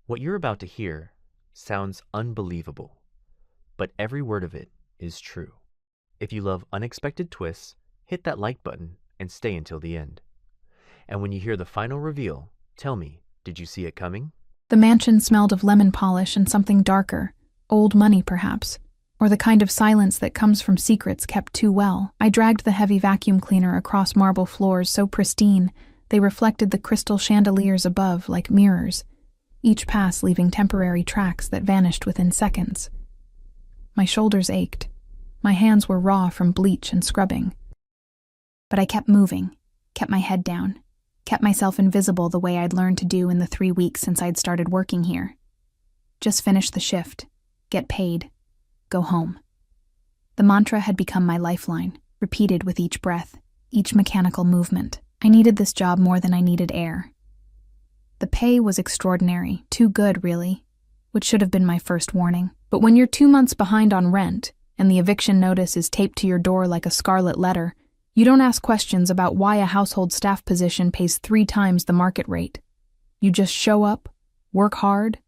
What you're about to hear sounds unbelievable, but every word of it is true. If you love unexpected twists, hit that like button and stay until the end. And when you hear the final reveal, tell me, did you see it coming? The mansion smelled of lemon polish and something darker, old money perhaps, or the kind of silence that comes from secrets kept too well. I dragged the heavy vacuum cleaner across marble floors so pristine they reflected the crystal chandeliers above like mirrors, each pass leaving temporary tracks that vanished within seconds. My shoulders ached. My hands were raw from bleach and scrubbing. But I kept moving, kept my head down, kept myself invisible the way I'd learned to do in the 3 weeks since I'd started working here. Just finish the shift, get paid, go home. The mantra had become my lifeline, repeated with each breath, each mechanical movement. I needed this job more than I needed air. The pay was extraordinary, too good, really, which should have been my first warning. But when you're 2 months behind on rent, and the eviction notice is taped to your door like a scarlet letter, you don't ask questions about why a household staff position pays 3 times the market rate. You just show up, work hard,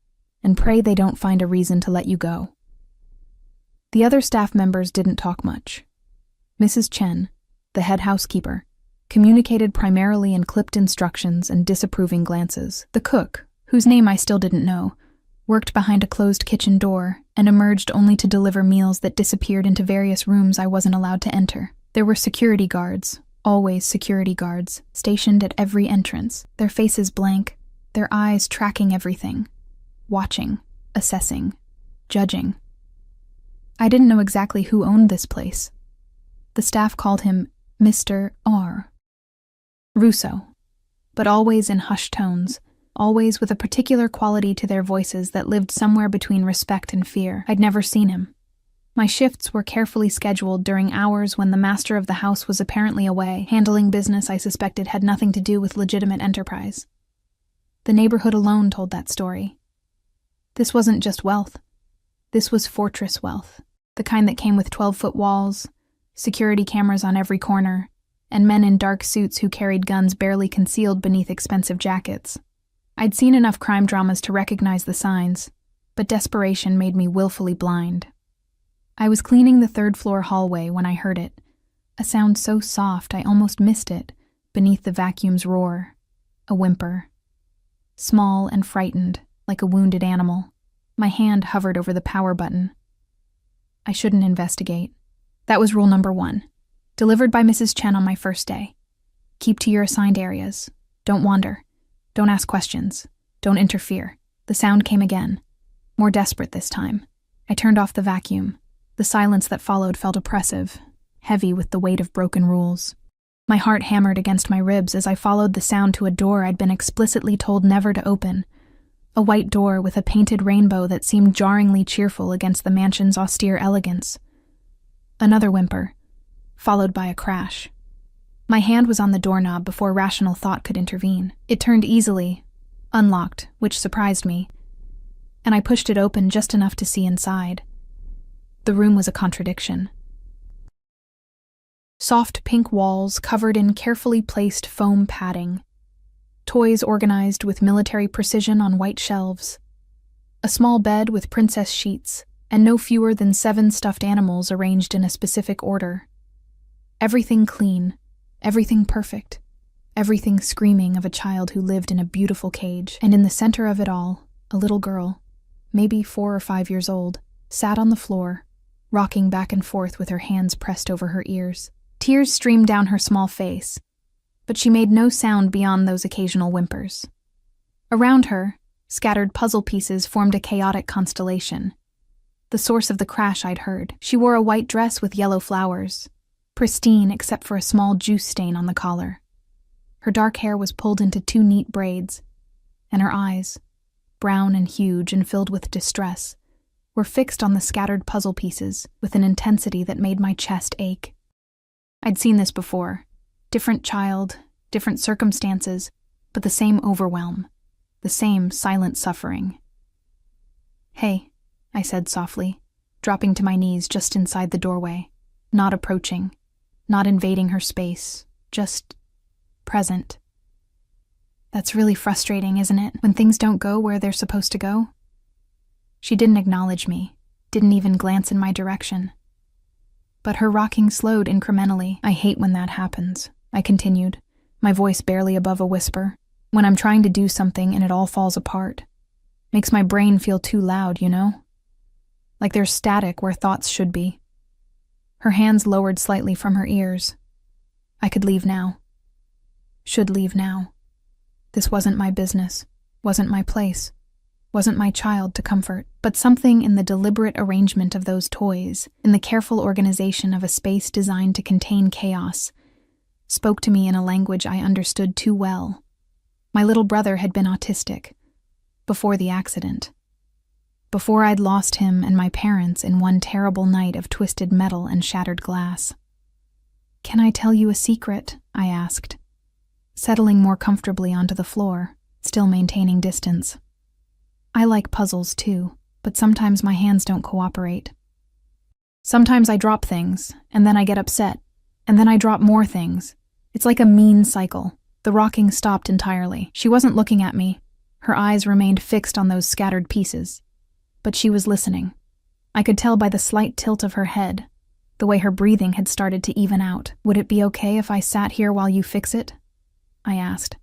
and pray they don't find a reason to let you go. The other staff members didn't talk much. Mrs. Chen, the head housekeeper, communicated primarily in clipped instructions and disapproving glances. The cook, whose name I still didn't know, worked behind a closed kitchen door and emerged only to deliver meals that disappeared into various rooms I wasn't allowed to enter. There were security guards, always security guards, stationed at every entrance, their faces blank, their eyes tracking everything, watching, assessing, judging. I didn't know exactly who owned this place. The staff called him Mr. R. Russo, but always in hushed tones, always with a particular quality to their voices that lived somewhere between respect and fear. I'd never seen him. My shifts were carefully scheduled during hours when the master of the house was apparently away, handling business I suspected had nothing to do with legitimate enterprise. The neighborhood alone told that story. This wasn't just wealth. This was fortress wealth, the kind that came with 12-foot walls, security cameras on every corner, and men in dark suits who carried guns barely concealed beneath expensive jackets. I'd seen enough crime dramas to recognize the signs, but desperation made me willfully blind. I was cleaning the 3rd-floor hallway when I heard it, a sound so soft I almost missed it, beneath the vacuum's roar, a whimper. Small and frightened, like a wounded animal, my hand hovered over the power button. I shouldn't investigate. That was rule number 1. Delivered by Mrs. Chen on my first day. Keep to your assigned areas. Don't wander. Don't ask questions. Don't interfere. The sound came again. More desperate this time. I turned off the vacuum. The silence that followed felt oppressive, heavy with the weight of broken rules. My heart hammered against my ribs as I followed the sound to a door I'd been explicitly told never to open. A white door with a painted rainbow that seemed jarringly cheerful against the mansion's austere elegance. Another whimper, followed by a crash. My hand was on the doorknob before rational thought could intervene. It turned easily, unlocked, which surprised me, and I pushed it open just enough to see inside. The room was a contradiction. Soft pink walls covered in carefully placed foam padding, toys organized with military precision on white shelves, a small bed with princess sheets, and no fewer than 7 stuffed animals arranged in a specific order. Everything clean, everything perfect, everything screaming of a child who lived in a beautiful cage. And in the center of it all, a little girl, maybe 4 or 5 years old, sat on the floor, rocking back and forth with her hands pressed over her ears. Tears streamed down her small face, but she made no sound beyond those occasional whimpers. Around her, scattered puzzle pieces formed a chaotic constellation. The source of the crash I'd heard. She wore a white dress with yellow flowers, pristine except for a small juice stain on the collar. Her dark hair was pulled into 2 neat braids, and her eyes, brown and huge and filled with distress, were fixed on the scattered puzzle pieces with an intensity that made my chest ache. I'd seen this before. Different child, different circumstances, but the same overwhelm, the same silent suffering. "Hey," I said softly, dropping to my knees just inside the doorway, not approaching, not invading her space, just present. That's really frustrating, isn't it, when things don't go where they're supposed to go? She didn't acknowledge me, didn't even glance in my direction. But her rocking slowed incrementally. I hate when that happens, I continued, my voice barely above a whisper. When I'm trying to do something and it all falls apart. Makes my brain feel too loud, you know? Like there's static where thoughts should be. Her hands lowered slightly from her ears. I could leave now. Should leave now. This wasn't my business, wasn't my place, wasn't my child to comfort, but something in the deliberate arrangement of those toys, in the careful organization of a space designed to contain chaos, spoke to me in a language I understood too well. My little brother had been autistic, before the accident. Before I'd lost him and my parents in one terrible night of twisted metal and shattered glass. "Can I tell you a secret?" I asked, settling more comfortably onto the floor, still maintaining distance. I like puzzles too, but sometimes my hands don't cooperate. Sometimes I drop things, and then I get upset, and then I drop more things. It's like a mean cycle. The rocking stopped entirely. She wasn't looking at me. Her eyes remained fixed on those scattered pieces. But she was listening. I could tell by the slight tilt of her head, the way her breathing had started to even out. "Would it be okay if I sat here while you fix it?" I asked.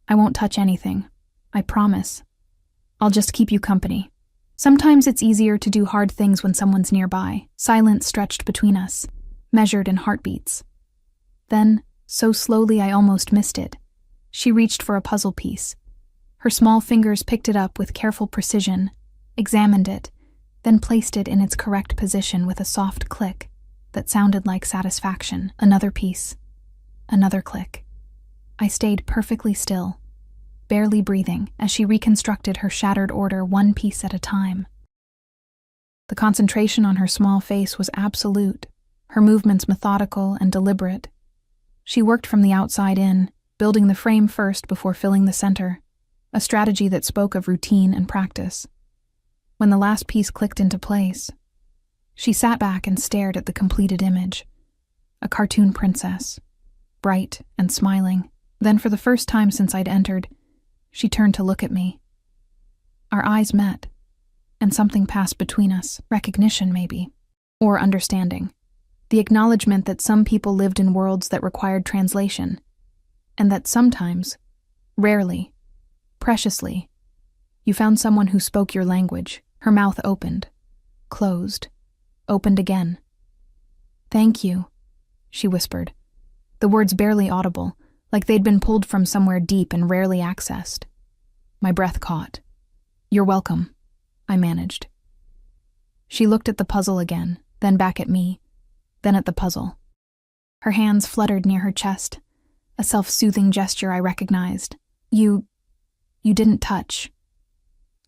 "I won't touch anything. I promise. I'll just keep you company. Sometimes it's easier to do hard things when someone's nearby." Silence stretched between us, measured in heartbeats. Then, so slowly I almost missed it, she reached for a puzzle piece. Her small fingers picked it up with careful precision, examined it, then placed it in its correct position with a soft click that sounded like satisfaction. Another piece. Another click. I stayed perfectly still, barely breathing, as she reconstructed her shattered order one piece at a time. The concentration on her small face was absolute, her movements methodical and deliberate. She worked from the outside in, building the frame first before filling the center, a strategy that spoke of routine and practice. When the last piece clicked into place, she sat back and stared at the completed image. A cartoon princess, bright and smiling. Then, for the first time since I'd entered, she turned to look at me. Our eyes met, and something passed between us. Recognition, maybe. Or understanding. The acknowledgement that some people lived in worlds that required translation, and that sometimes, rarely, preciously, you found someone who spoke your language. Her mouth opened, closed, opened again. "Thank you," she whispered, the words barely audible, like they'd been pulled from somewhere deep and rarely accessed. My breath caught. "You're welcome," I managed. She looked at the puzzle again, then back at me, then at the puzzle. Her hands fluttered near her chest, a self-soothing gesture I recognized. You didn't touch."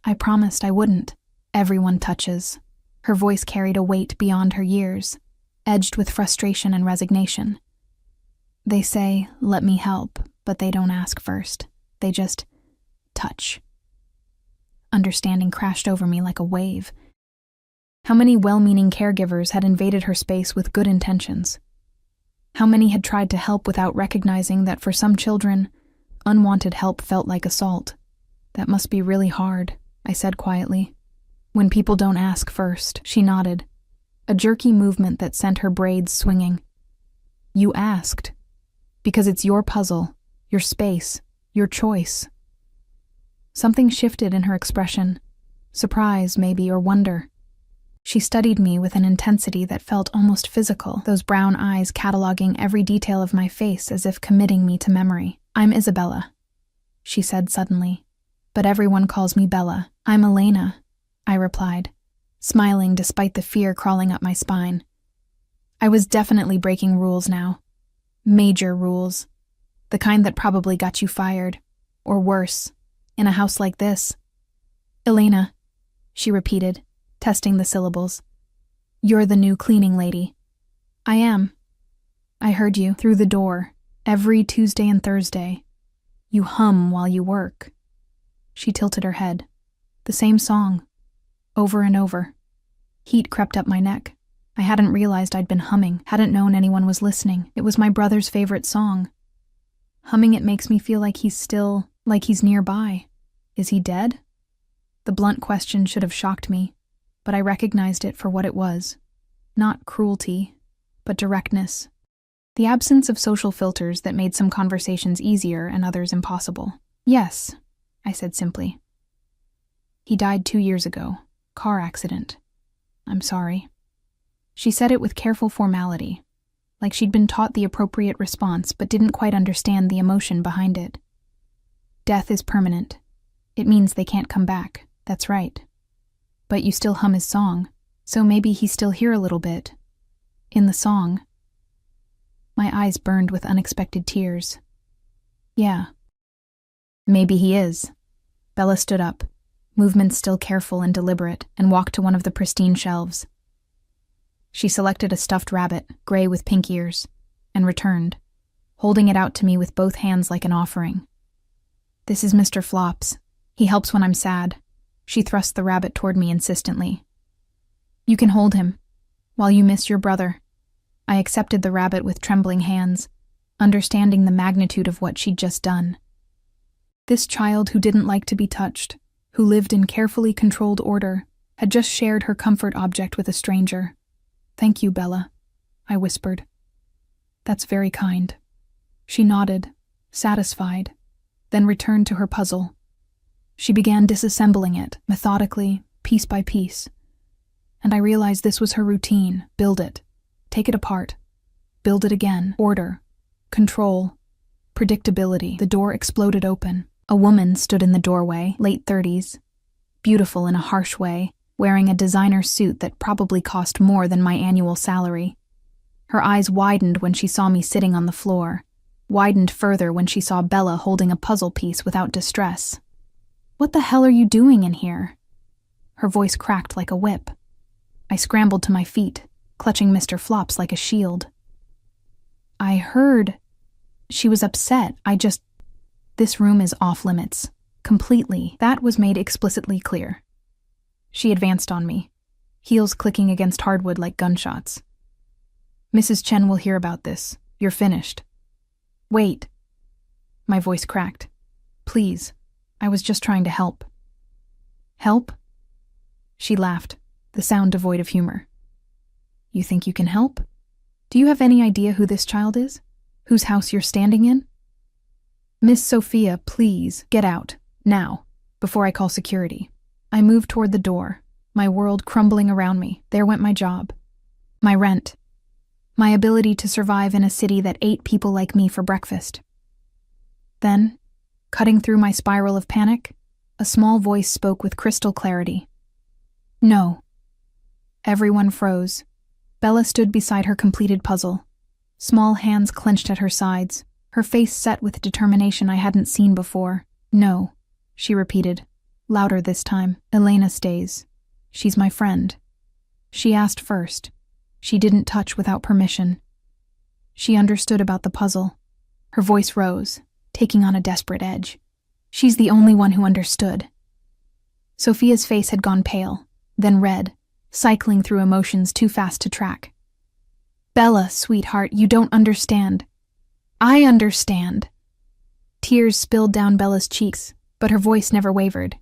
"I promised I wouldn't." "Everyone touches." Her voice carried a weight beyond her years, edged with frustration and resignation. "They say, 'Let me help,' but they don't ask first. They just touch." Understanding crashed over me like a wave. How many well-meaning caregivers had invaded her space with good intentions? How many had tried to help without recognizing that for some children, unwanted help felt like assault? "That must be really hard," I said quietly. "When people don't ask first." She nodded, a jerky movement that sent her braids swinging. "You asked. Because it's your puzzle, your space, your choice." Something shifted in her expression, surprise maybe, or wonder. She studied me with an intensity that felt almost physical, those brown eyes cataloging every detail of my face as if committing me to memory. "I'm Isabella," she said suddenly, "but everyone calls me Bella." "I'm Elena," I replied, smiling despite the fear crawling up my spine. I was definitely breaking rules now. Major rules. The kind that probably got you fired, or worse, in a house like this. "Elena," she repeated, testing the syllables. "You're the new cleaning lady." "I am. I heard you through the door, every Tuesday and Thursday. You hum while you work." She tilted her head. The same song, over and over. Heat crept up my neck. I hadn't realized I'd been humming, hadn't known anyone was listening. It was my brother's favorite song. Humming it makes me feel like he's nearby. Is he dead? The blunt question should have shocked me, but I recognized it for what it was. Not cruelty, but directness. The absence of social filters that made some conversations easier and others impossible. Yes, I said simply. He died 2 years ago. Car accident. I'm sorry. She said it with careful formality, like she'd been taught the appropriate response but didn't quite understand the emotion behind it. Death is permanent. It means they can't come back. That's right. But you still hum his song, so maybe he's still here a little bit. In the song. My eyes burned with unexpected tears. Yeah. Maybe he is. Bella stood up, movements still careful and deliberate, and walked to one of the pristine shelves. She selected a stuffed rabbit, gray with pink ears, and returned, holding it out to me with both hands like an offering. This is Mr. Flops. He helps when I'm sad. She thrust the rabbit toward me insistently. You can hold him, while you miss your brother. I accepted the rabbit with trembling hands, understanding the magnitude of what she'd just done. This child who didn't like to be touched, who lived in carefully controlled order, had just shared her comfort object with a stranger. Thank you, Bella, I whispered. That's very kind. She nodded, satisfied, then returned to her puzzle. She began disassembling it, methodically, piece by piece. And I realized this was her routine. Build it. Take it apart. Build it again. Order. Control. Predictability. The door exploded open. A woman stood in the doorway, late 30s, beautiful in a harsh way, wearing a designer suit that probably cost more than my annual salary. Her eyes widened when she saw me sitting on the floor, widened further when she saw Bella holding a puzzle piece without distress. What the hell are you doing in here? Her voice cracked like a whip. I scrambled to my feet, clutching Mr. Flops like a shield. I heard. She was upset. This room is off limits. Completely. That was made explicitly clear. She advanced on me, heels clicking against hardwood like gunshots. Mrs. Chen will hear about this. You're finished. Wait. My voice cracked. Please. I was just trying to help. Help? She laughed, the sound devoid of humor. You think you can help? Do you have any idea who this child is? Whose house you're standing in? Miss Sophia, please, get out. Now, before I call security. I moved toward the door, my world crumbling around me. There went my job. My rent. My ability to survive in a city that ate people like me for breakfast. Then, cutting through my spiral of panic, a small voice spoke with crystal clarity. No. Everyone froze. Bella stood beside her completed puzzle, small hands clenched at her sides, her face set with determination I hadn't seen before. No, she repeated, louder this time. Elena stays. She's my friend. She asked first. She didn't touch without permission. She understood about the puzzle. Her voice rose, taking on a desperate edge. She's the only one who understood. Sophia's face had gone pale, then red, cycling through emotions too fast to track. Bella, sweetheart, you don't understand. I understand. Tears spilled down Bella's cheeks, but her voice never wavered.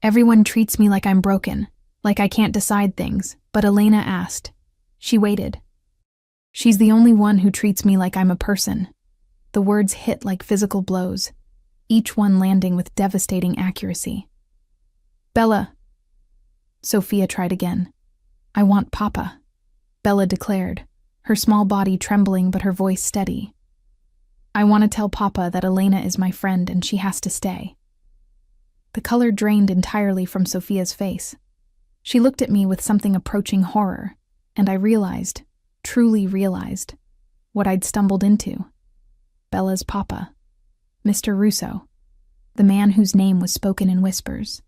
Everyone treats me like I'm broken, like I can't decide things, but Elena asked. She waited. She's the only one who treats me like I'm a person. The words hit like physical blows, each one landing with devastating accuracy. Bella. Sophia tried again. I want Papa, Bella declared, her small body trembling but her voice steady. I want to tell Papa that Elena is my friend and she has to stay. The color drained entirely from Sophia's face. She looked at me with something approaching horror, and I realized, truly realized, what I'd stumbled into. Bella's Papa, Mr. Russo, the man whose name was spoken in whispers.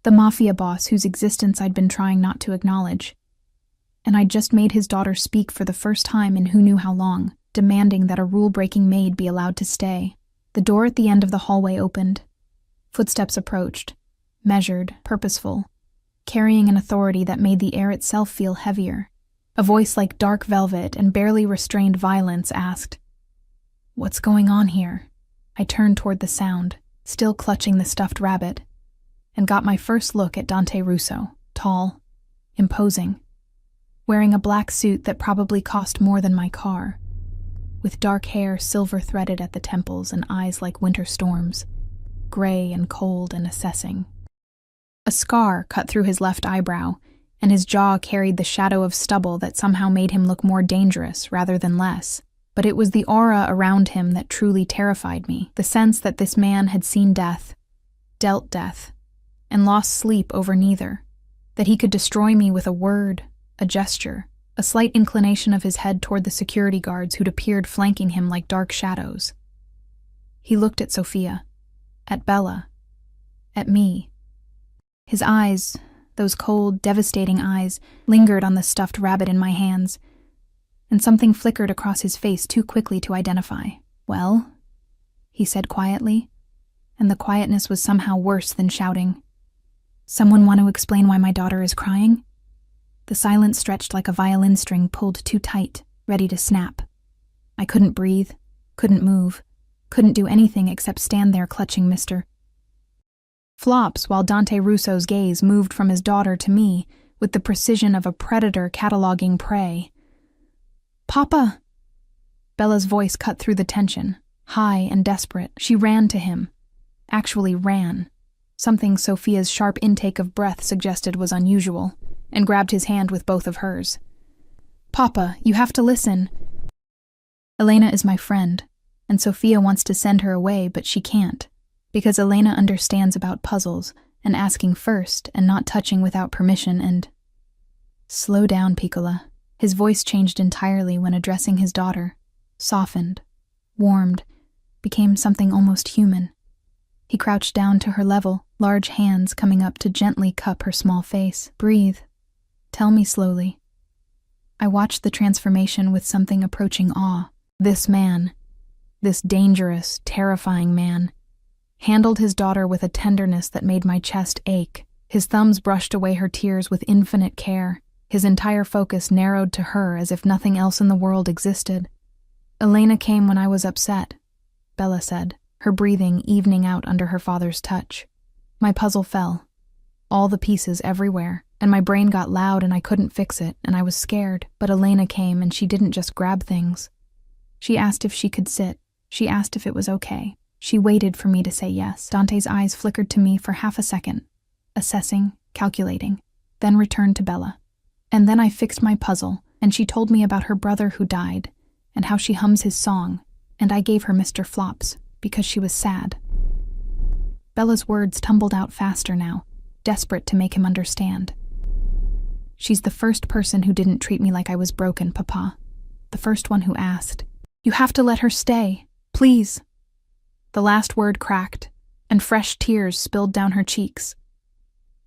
The Mafia boss whose existence I'd been trying not to acknowledge. And I'd just made his daughter speak for the first time in who knew how long, demanding that a rule-breaking maid be allowed to stay. The door at the end of the hallway opened. Footsteps approached, measured, purposeful, carrying an authority that made the air itself feel heavier. A voice like dark velvet and barely restrained violence asked, What's going on here? I turned toward the sound, still clutching the stuffed rabbit, and got my first look at Dante Russo, tall, imposing, wearing a black suit that probably cost more than my car, with dark hair silver-threaded at the temples and eyes like winter storms, gray and cold and assessing. A scar cut through his left eyebrow, and his jaw carried the shadow of stubble that somehow made him look more dangerous rather than less. But it was the aura around him that truly terrified me, the sense that this man had seen death, dealt death, and lost sleep over neither, that he could destroy me with a word, a gesture, a slight inclination of his head toward the security guards who'd appeared flanking him like dark shadows. He looked at Sophia, at Bella, at me. His eyes, those cold, devastating eyes, lingered on the stuffed rabbit in my hands, and something flickered across his face too quickly to identify. "Well?" he said quietly, and the quietness was somehow worse than shouting. "Someone want to explain why my daughter is crying?" The silence stretched like a violin string pulled too tight, ready to snap. I couldn't breathe, couldn't move, couldn't do anything except stand there clutching Mr. Flops while Dante Russo's gaze moved from his daughter to me with the precision of a predator cataloging prey. "Papa!" Bella's voice cut through the tension, high and desperate. She ran to him. Actually ran. Something Sophia's sharp intake of breath suggested was unusual, and grabbed his hand with both of hers. "Papa, you have to listen. Elena is my friend, and Sophia wants to send her away, but she can't, because Elena understands about puzzles and asking first and not touching without permission and—" "Slow down, Piccola." His voice changed entirely when addressing his daughter, softened, warmed, became something almost human. He crouched down to her level, large hands coming up to gently cup her small face. "Breathe. Tell me slowly." I watched the transformation with something approaching awe. This man, this dangerous, terrifying man, handled his daughter with a tenderness that made my chest ache. His thumbs brushed away her tears with infinite care. His entire focus narrowed to her as if nothing else in the world existed. "Elena came when I was upset," Bella said, her breathing evening out under her father's touch. My puzzle fell. All the pieces everywhere, and my brain got loud and I couldn't fix it, and I was scared. But Elena came and she didn't just grab things. She asked if she could sit. She asked if it was okay. She waited for me to say yes. Dante's eyes flickered to me for half a second, assessing, calculating, then returned to Bella. And then I fixed my puzzle, and she told me about her brother who died, and how she hums his song, and I gave her Mr. Flops, because she was sad. Bella's words tumbled out faster now, desperate to make him understand. "She's the first person who didn't treat me like I was broken, Papa. The first one who asked. You have to let her stay, please." The last word cracked, and fresh tears spilled down her cheeks.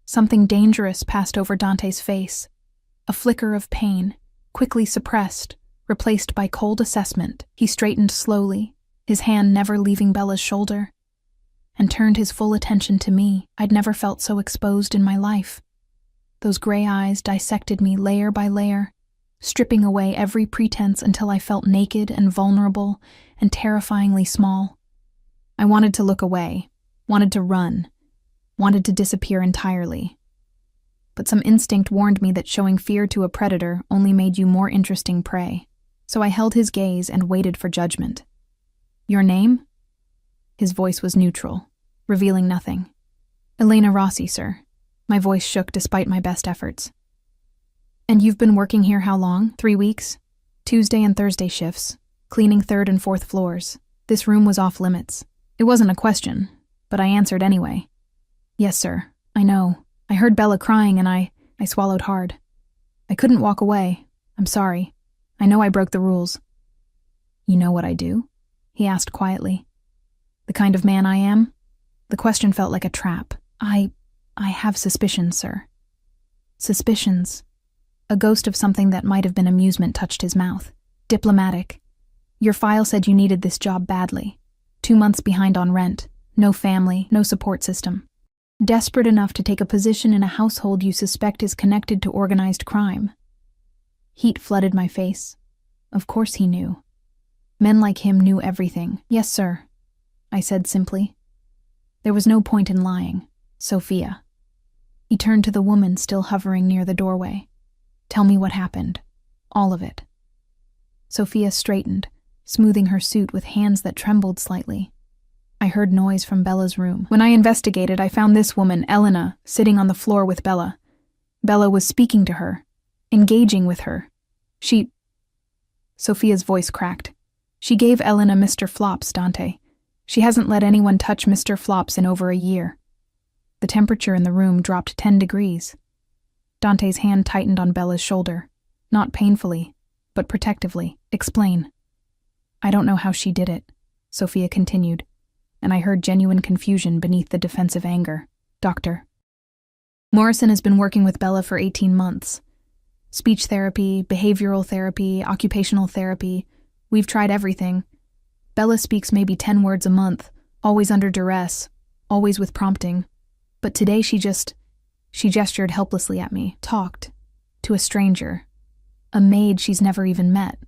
Something dangerous passed over Dante's face. A flicker of pain, quickly suppressed, replaced by cold assessment. He straightened slowly, his hand never leaving Bella's shoulder, and turned his full attention to me. I'd never felt so exposed in my life. Those gray eyes dissected me layer by layer, stripping away every pretense until I felt naked and vulnerable and terrifyingly small. I wanted to look away, wanted to run, wanted to disappear entirely. But some instinct warned me that showing fear to a predator only made you more interesting prey. So I held his gaze and waited for judgment. "Your name?" His voice was neutral, revealing nothing. "Elena Rossi, sir." My voice shook despite my best efforts. "And you've been working here how long? 3 weeks? Tuesday and Thursday shifts, cleaning 3rd and 4th floors. This room was off limits." It wasn't a question, but I answered anyway. "Yes, sir, I know. I heard Bella crying and I swallowed hard. I couldn't walk away. I'm sorry. I know I broke the rules." "You know what I do?" he asked quietly. "The kind of man I am?" The question felt like a trap. I have suspicions, sir." "Suspicions?" A ghost of something that might have been amusement touched his mouth. "Diplomatic. Your file said you needed this job badly. 2 months behind on rent, no family, no support system. Desperate enough to take a position in a household you suspect is connected to organized crime." Heat flooded my face. Of course he knew. Men like him knew everything. Yes, sir, I said simply. There was no point in lying. Sophia. He turned to the woman still hovering near the doorway. Tell me what happened. All of it. Sophia straightened, smoothing her suit with hands that trembled slightly. I heard noise from Bella's room. When I investigated, I found this woman, Elena, sitting on the floor with Bella. Bella was speaking to her, engaging with her. Sophia's voice cracked. She gave Elena Mr. Flops, Dante. She hasn't let anyone touch Mr. Flops in over a year. The temperature in the room dropped 10 degrees. Dante's hand tightened on Bella's shoulder, not painfully, but protectively. Explain. I don't know how she did it, Sophia continued, and I heard genuine confusion beneath the defensive anger. Doctor. Morrison has been working with Bella for 18 months. Speech therapy, behavioral therapy, occupational therapy. We've tried everything. Bella speaks maybe 10 words a month, always under duress, always with prompting. But today she gestured helplessly at me, talked. To a stranger. A maid she's never even met.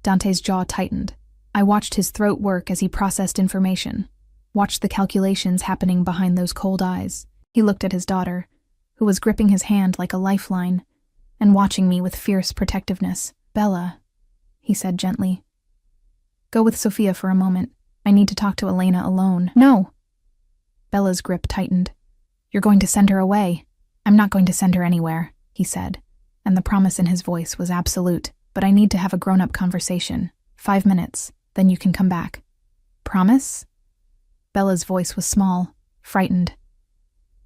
Dante's jaw tightened. I watched his throat work as he processed information. Watched the calculations happening behind those cold eyes. He looked at his daughter, who was gripping his hand like a lifeline, and watching me with fierce protectiveness. Bella, he said gently. Go with Sophia for a moment. I need to talk to Elena alone. No! Bella's grip tightened. You're going to send her away. I'm not going to send her anywhere, he said, and the promise in his voice was absolute. But I need to have a grown-up conversation. 5 minutes, then you can come back. Promise? Bella's voice was small, frightened.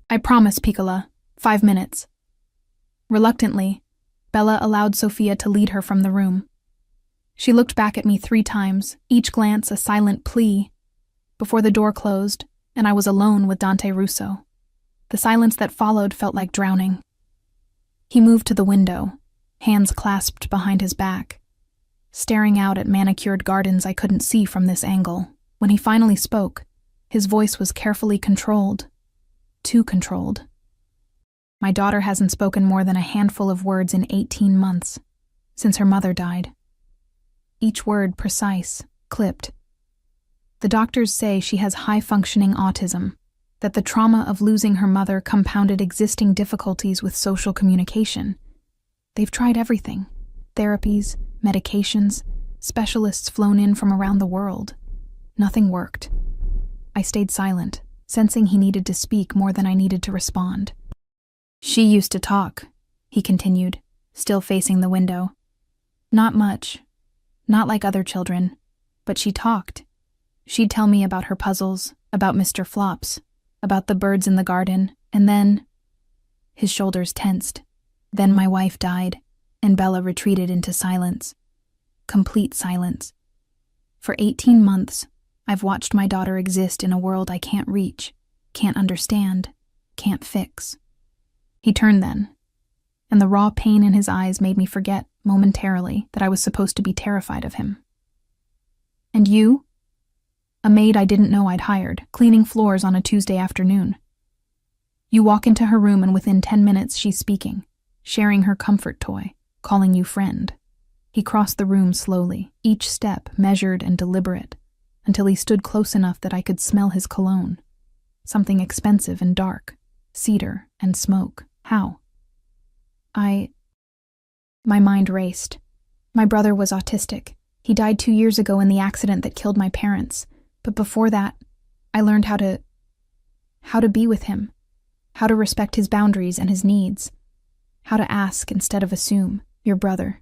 I promise, Piccola. 5 minutes. Reluctantly, Bella allowed Sophia to lead her from the room. She looked back at me 3 times, each glance a silent plea, before the door closed, and I was alone with Dante Russo. The silence that followed felt like drowning. He moved to the window, hands clasped behind his back, staring out at manicured gardens I couldn't see from this angle. When he finally spoke, his voice was carefully controlled. Too controlled. My daughter hasn't spoken more than a handful of words in 18 months, since her mother died. Each word precise, clipped. The doctors say she has high-functioning autism, that the trauma of losing her mother compounded existing difficulties with social communication. They've tried everything. Therapies, medications, specialists flown in from around the world. Nothing worked. I stayed silent, sensing he needed to speak more than I needed to respond. She used to talk, he continued, still facing the window. Not much. Not like other children, but she talked. She'd tell me about her puzzles, about Mr. Flops, about the birds in the garden, and then... His shoulders tensed. Then my wife died, and Bella retreated into silence. Complete silence. For 18 months, I've watched my daughter exist in a world I can't reach, can't understand, can't fix. He turned then, and the raw pain in his eyes made me forget, momentarily, that I was supposed to be terrified of him. And you? A maid I didn't know I'd hired, cleaning floors on a Tuesday afternoon. You walk into her room and within 10 minutes she's speaking, sharing her comfort toy, calling you friend. He crossed the room slowly, each step measured and deliberate, until he stood close enough that I could smell his cologne. Something expensive and dark, cedar and smoke. How? My mind raced. My brother was autistic. He died 2 years ago in the accident that killed my parents. But before that, I learned how to be with him, how to respect his boundaries and his needs, how to ask instead of assume. Your brother,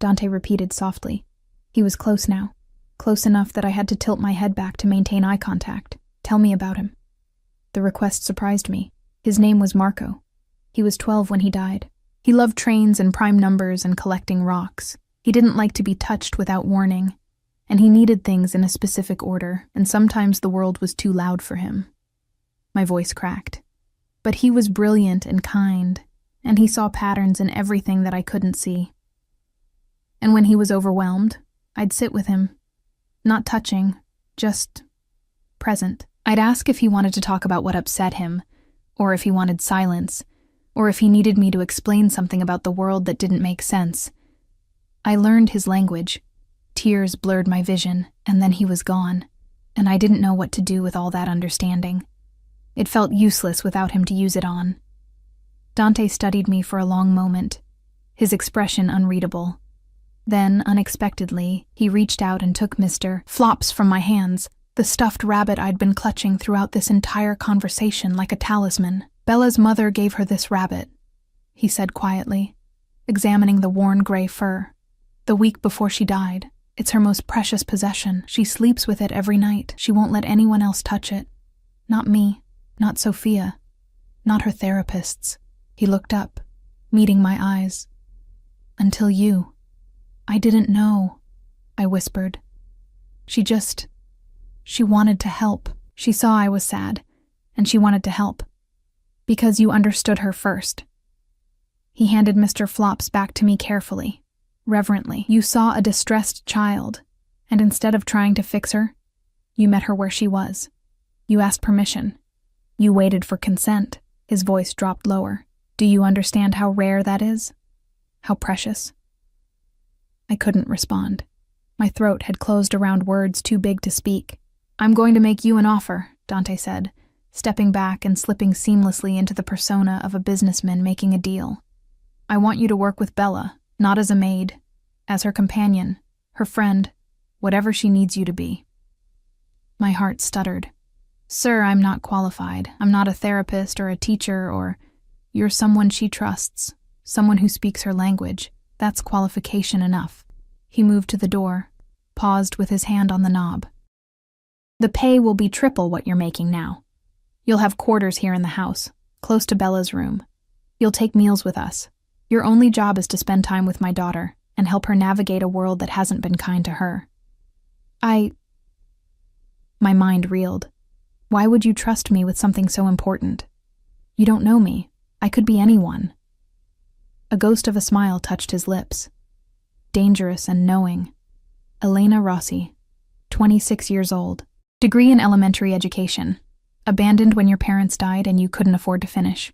Dante repeated softly. He was close now, close enough that I had to tilt my head back to maintain eye contact. Tell me about him. The request surprised me. His name was Marco. He was 12 when he died. He loved trains and prime numbers and collecting rocks. He didn't like to be touched without warning, and he needed things in a specific order, and sometimes the world was too loud for him. My voice cracked. But he was brilliant and kind, and he saw patterns in everything that I couldn't see. And when he was overwhelmed, I'd sit with him, not touching, just present. I'd ask if he wanted to talk about what upset him, or if he wanted silence, or if he needed me to explain something about the world that didn't make sense. I learned his language, Tears blurred my vision, and then he was gone, and I didn't know what to do with all that understanding. It felt useless without him to use it on. Dante studied me for a long moment, his expression unreadable. Then, unexpectedly, he reached out and took Mr. Flops from my hands, the stuffed rabbit I'd been clutching throughout this entire conversation like a talisman. Bella's mother gave her this rabbit, he said quietly, examining the worn gray fur. The week before she died. It's her most precious possession. She sleeps with it every night. She won't let anyone else touch it. Not me, not Sophia, not her therapists. He looked up, meeting my eyes. Until you. I didn't know, I whispered. She wanted to help. She saw I was sad, and she wanted to help. Because you understood her first. He handed Mr. Flops back to me carefully, reverently. You saw a distressed child, and instead of trying to fix her, you met her where she was. You asked permission. You waited for consent. His voice dropped lower. Do you understand how rare that is? How precious? I couldn't respond. My throat had closed around words too big to speak. I'm going to make you an offer, Dante said, stepping back and slipping seamlessly into the persona of a businessman making a deal. I want you to work with Bella, not as a maid, as her companion, her friend, whatever she needs you to be. My heart stuttered. Sir, I'm not qualified. I'm not a therapist or a teacher or... You're someone she trusts, someone who speaks her language. That's qualification enough. He moved to the door, paused with his hand on the knob. The pay will be triple what you're making now. You'll have quarters here in the house, close to Bella's room. You'll take meals with us. Your only job is to spend time with my daughter and help her navigate a world that hasn't been kind to her. My mind reeled. Why would you trust me with something so important? You don't know me. I could be anyone. A ghost of a smile touched his lips. Dangerous and knowing. Elena Rossi, 26 years old. Degree in elementary education. Abandoned when your parents died and you couldn't afford to finish.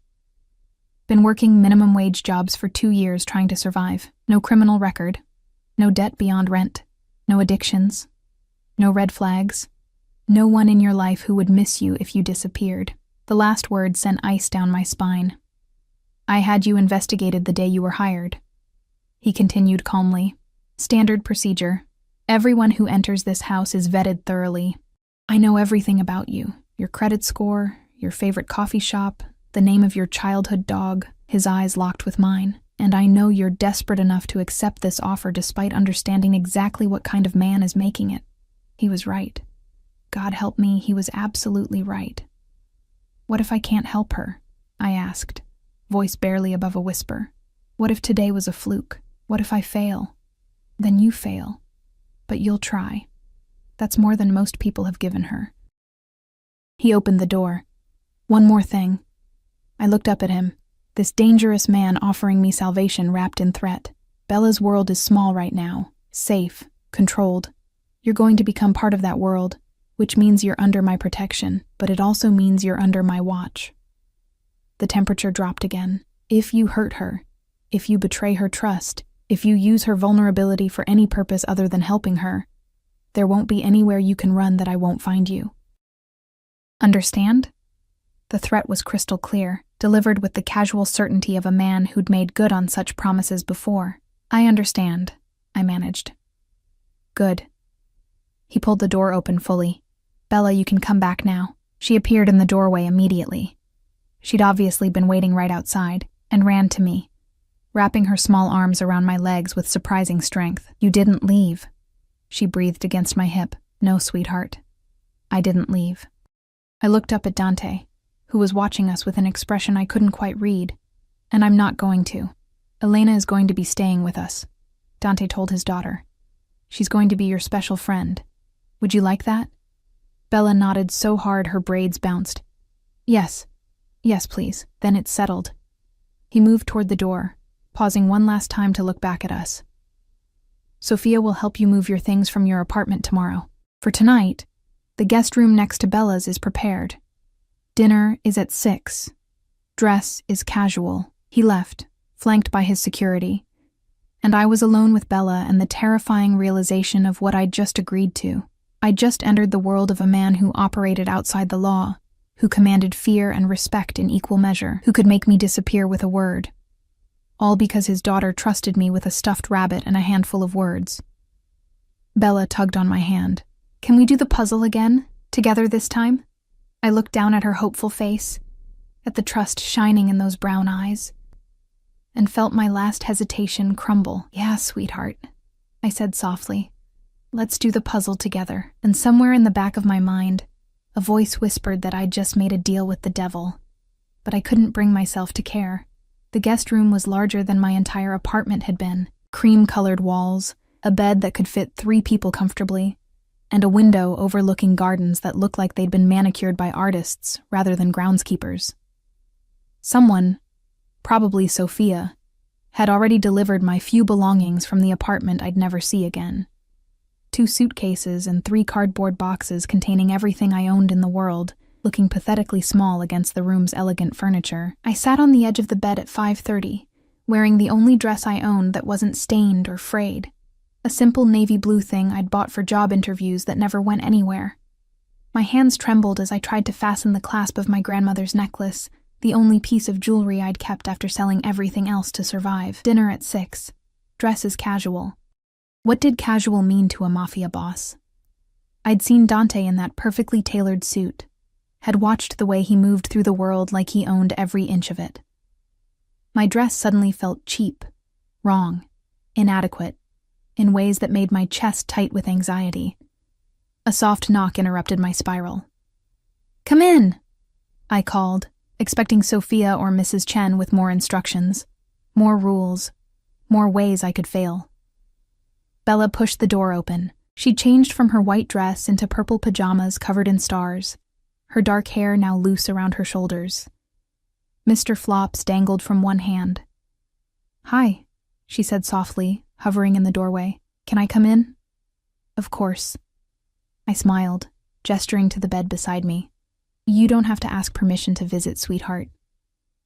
Been working minimum wage jobs for 2 years trying to survive. No criminal record. No debt beyond rent. No addictions. No red flags. No one in your life who would miss you if you disappeared. The last word sent ice down my spine. I had you investigated the day you were hired. He continued calmly. Standard procedure. Everyone who enters this house is vetted thoroughly. I know everything about you. Your credit score, your favorite coffee shop, the name of your childhood dog. His eyes locked with mine. And I know you're desperate enough to accept this offer despite understanding exactly what kind of man is making it. He was right. God help me, he was absolutely right. What if I can't help her? I asked, voice barely above a whisper. What if today was a fluke? What if I fail? Then you fail. But you'll try. That's more than most people have given her. He opened the door. One more thing. I looked up at him, this dangerous man offering me salvation wrapped in threat. Bella's world is small right now, safe, controlled. You're going to become part of that world, which means you're under my protection, but it also means you're under my watch. The temperature dropped again. If you hurt her, if you betray her trust, if you use her vulnerability for any purpose other than helping her, there won't be anywhere you can run that I won't find you. Understand? The threat was crystal clear, delivered with the casual certainty of a man who'd made good on such promises before. I understand, I managed. Good. He pulled the door open fully. Bella, you can come back now. She appeared in the doorway immediately. She'd obviously been waiting right outside, and ran to me, wrapping her small arms around my legs with surprising strength. You didn't leave. She breathed against my hip. No, sweetheart. I didn't leave. I looked up at Dante, who was watching us with an expression I couldn't quite read. And I'm not going to. Elena is going to be staying with us, Dante told his daughter. She's going to be your special friend. Would you like that? Bella nodded so hard her braids bounced. Yes. Yes, please. Then it's settled. He moved toward the door, pausing one last time to look back at us. Sophia will help you move your things from your apartment tomorrow. For tonight, the guest room next to Bella's is prepared. Dinner is at 6. Dress is casual. He left, flanked by his security. and I was alone with Bella and the terrifying realization of what I'd just agreed to. I'd just entered the world of a man who operated outside the law, who commanded fear and respect in equal measure, who could make me disappear with a word. All because his daughter trusted me with a stuffed rabbit and a handful of words. Bella tugged on my hand. "Can we do the puzzle again? Together this time?" I looked down at her hopeful face, at the trust shining in those brown eyes, and felt my last hesitation crumble. "Yeah, sweetheart," I said softly. "Let's do the puzzle together." And somewhere in the back of my mind, a voice whispered that I'd just made a deal with the devil. But I couldn't bring myself to care. The guest room was larger than my entire apartment had been. Cream-colored walls, a bed that could fit 3 people comfortably, and a window overlooking gardens that looked like they'd been manicured by artists rather than groundskeepers. Someone, probably Sophia, had already delivered my few belongings from the apartment I'd never see again. 2 suitcases and 3 cardboard boxes containing everything I owned in the world, looking pathetically small against the room's elegant furniture. I sat on the edge of the bed at 5:30, wearing the only dress I owned that wasn't stained or frayed. A simple navy blue thing I'd bought for job interviews that never went anywhere. My hands trembled as I tried to fasten the clasp of my grandmother's necklace, the only piece of jewelry I'd kept after selling everything else to survive. Dinner at 6. Dress is casual. What did casual mean to a mafia boss? I'd seen Dante in that perfectly tailored suit, had watched the way he moved through the world like he owned every inch of it. My dress suddenly felt cheap, wrong, inadequate, in ways that made my chest tight with anxiety. A soft knock interrupted my spiral. "Come in," I called, expecting Sophia or Mrs. Chen with more instructions, more rules, more ways I could fail. Bella pushed the door open. She changed from her white dress into purple pajamas covered in stars, her dark hair now loose around her shoulders. Mr. Flops dangled from one hand. "Hi," she said softly, hovering in the doorway. "Can I come in?" "Of course." I smiled, gesturing to the bed beside me. "You don't have to ask permission to visit, sweetheart."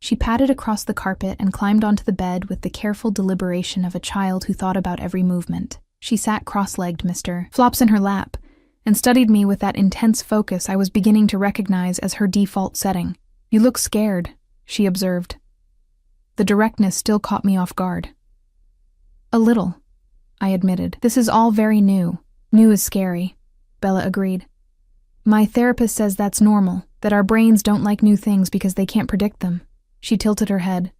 She padded across the carpet and climbed onto the bed with the careful deliberation of a child who thought about every movement. She sat cross-legged, Mr. Flops in her lap, and studied me with that intense focus I was beginning to recognize as her default setting. "You look scared," she observed. The directness still caught me off guard. "A little," I admitted. "This is all very new. New is scary," Bella agreed. "My therapist says that's normal, that our brains don't like new things because they can't predict them." She tilted her head.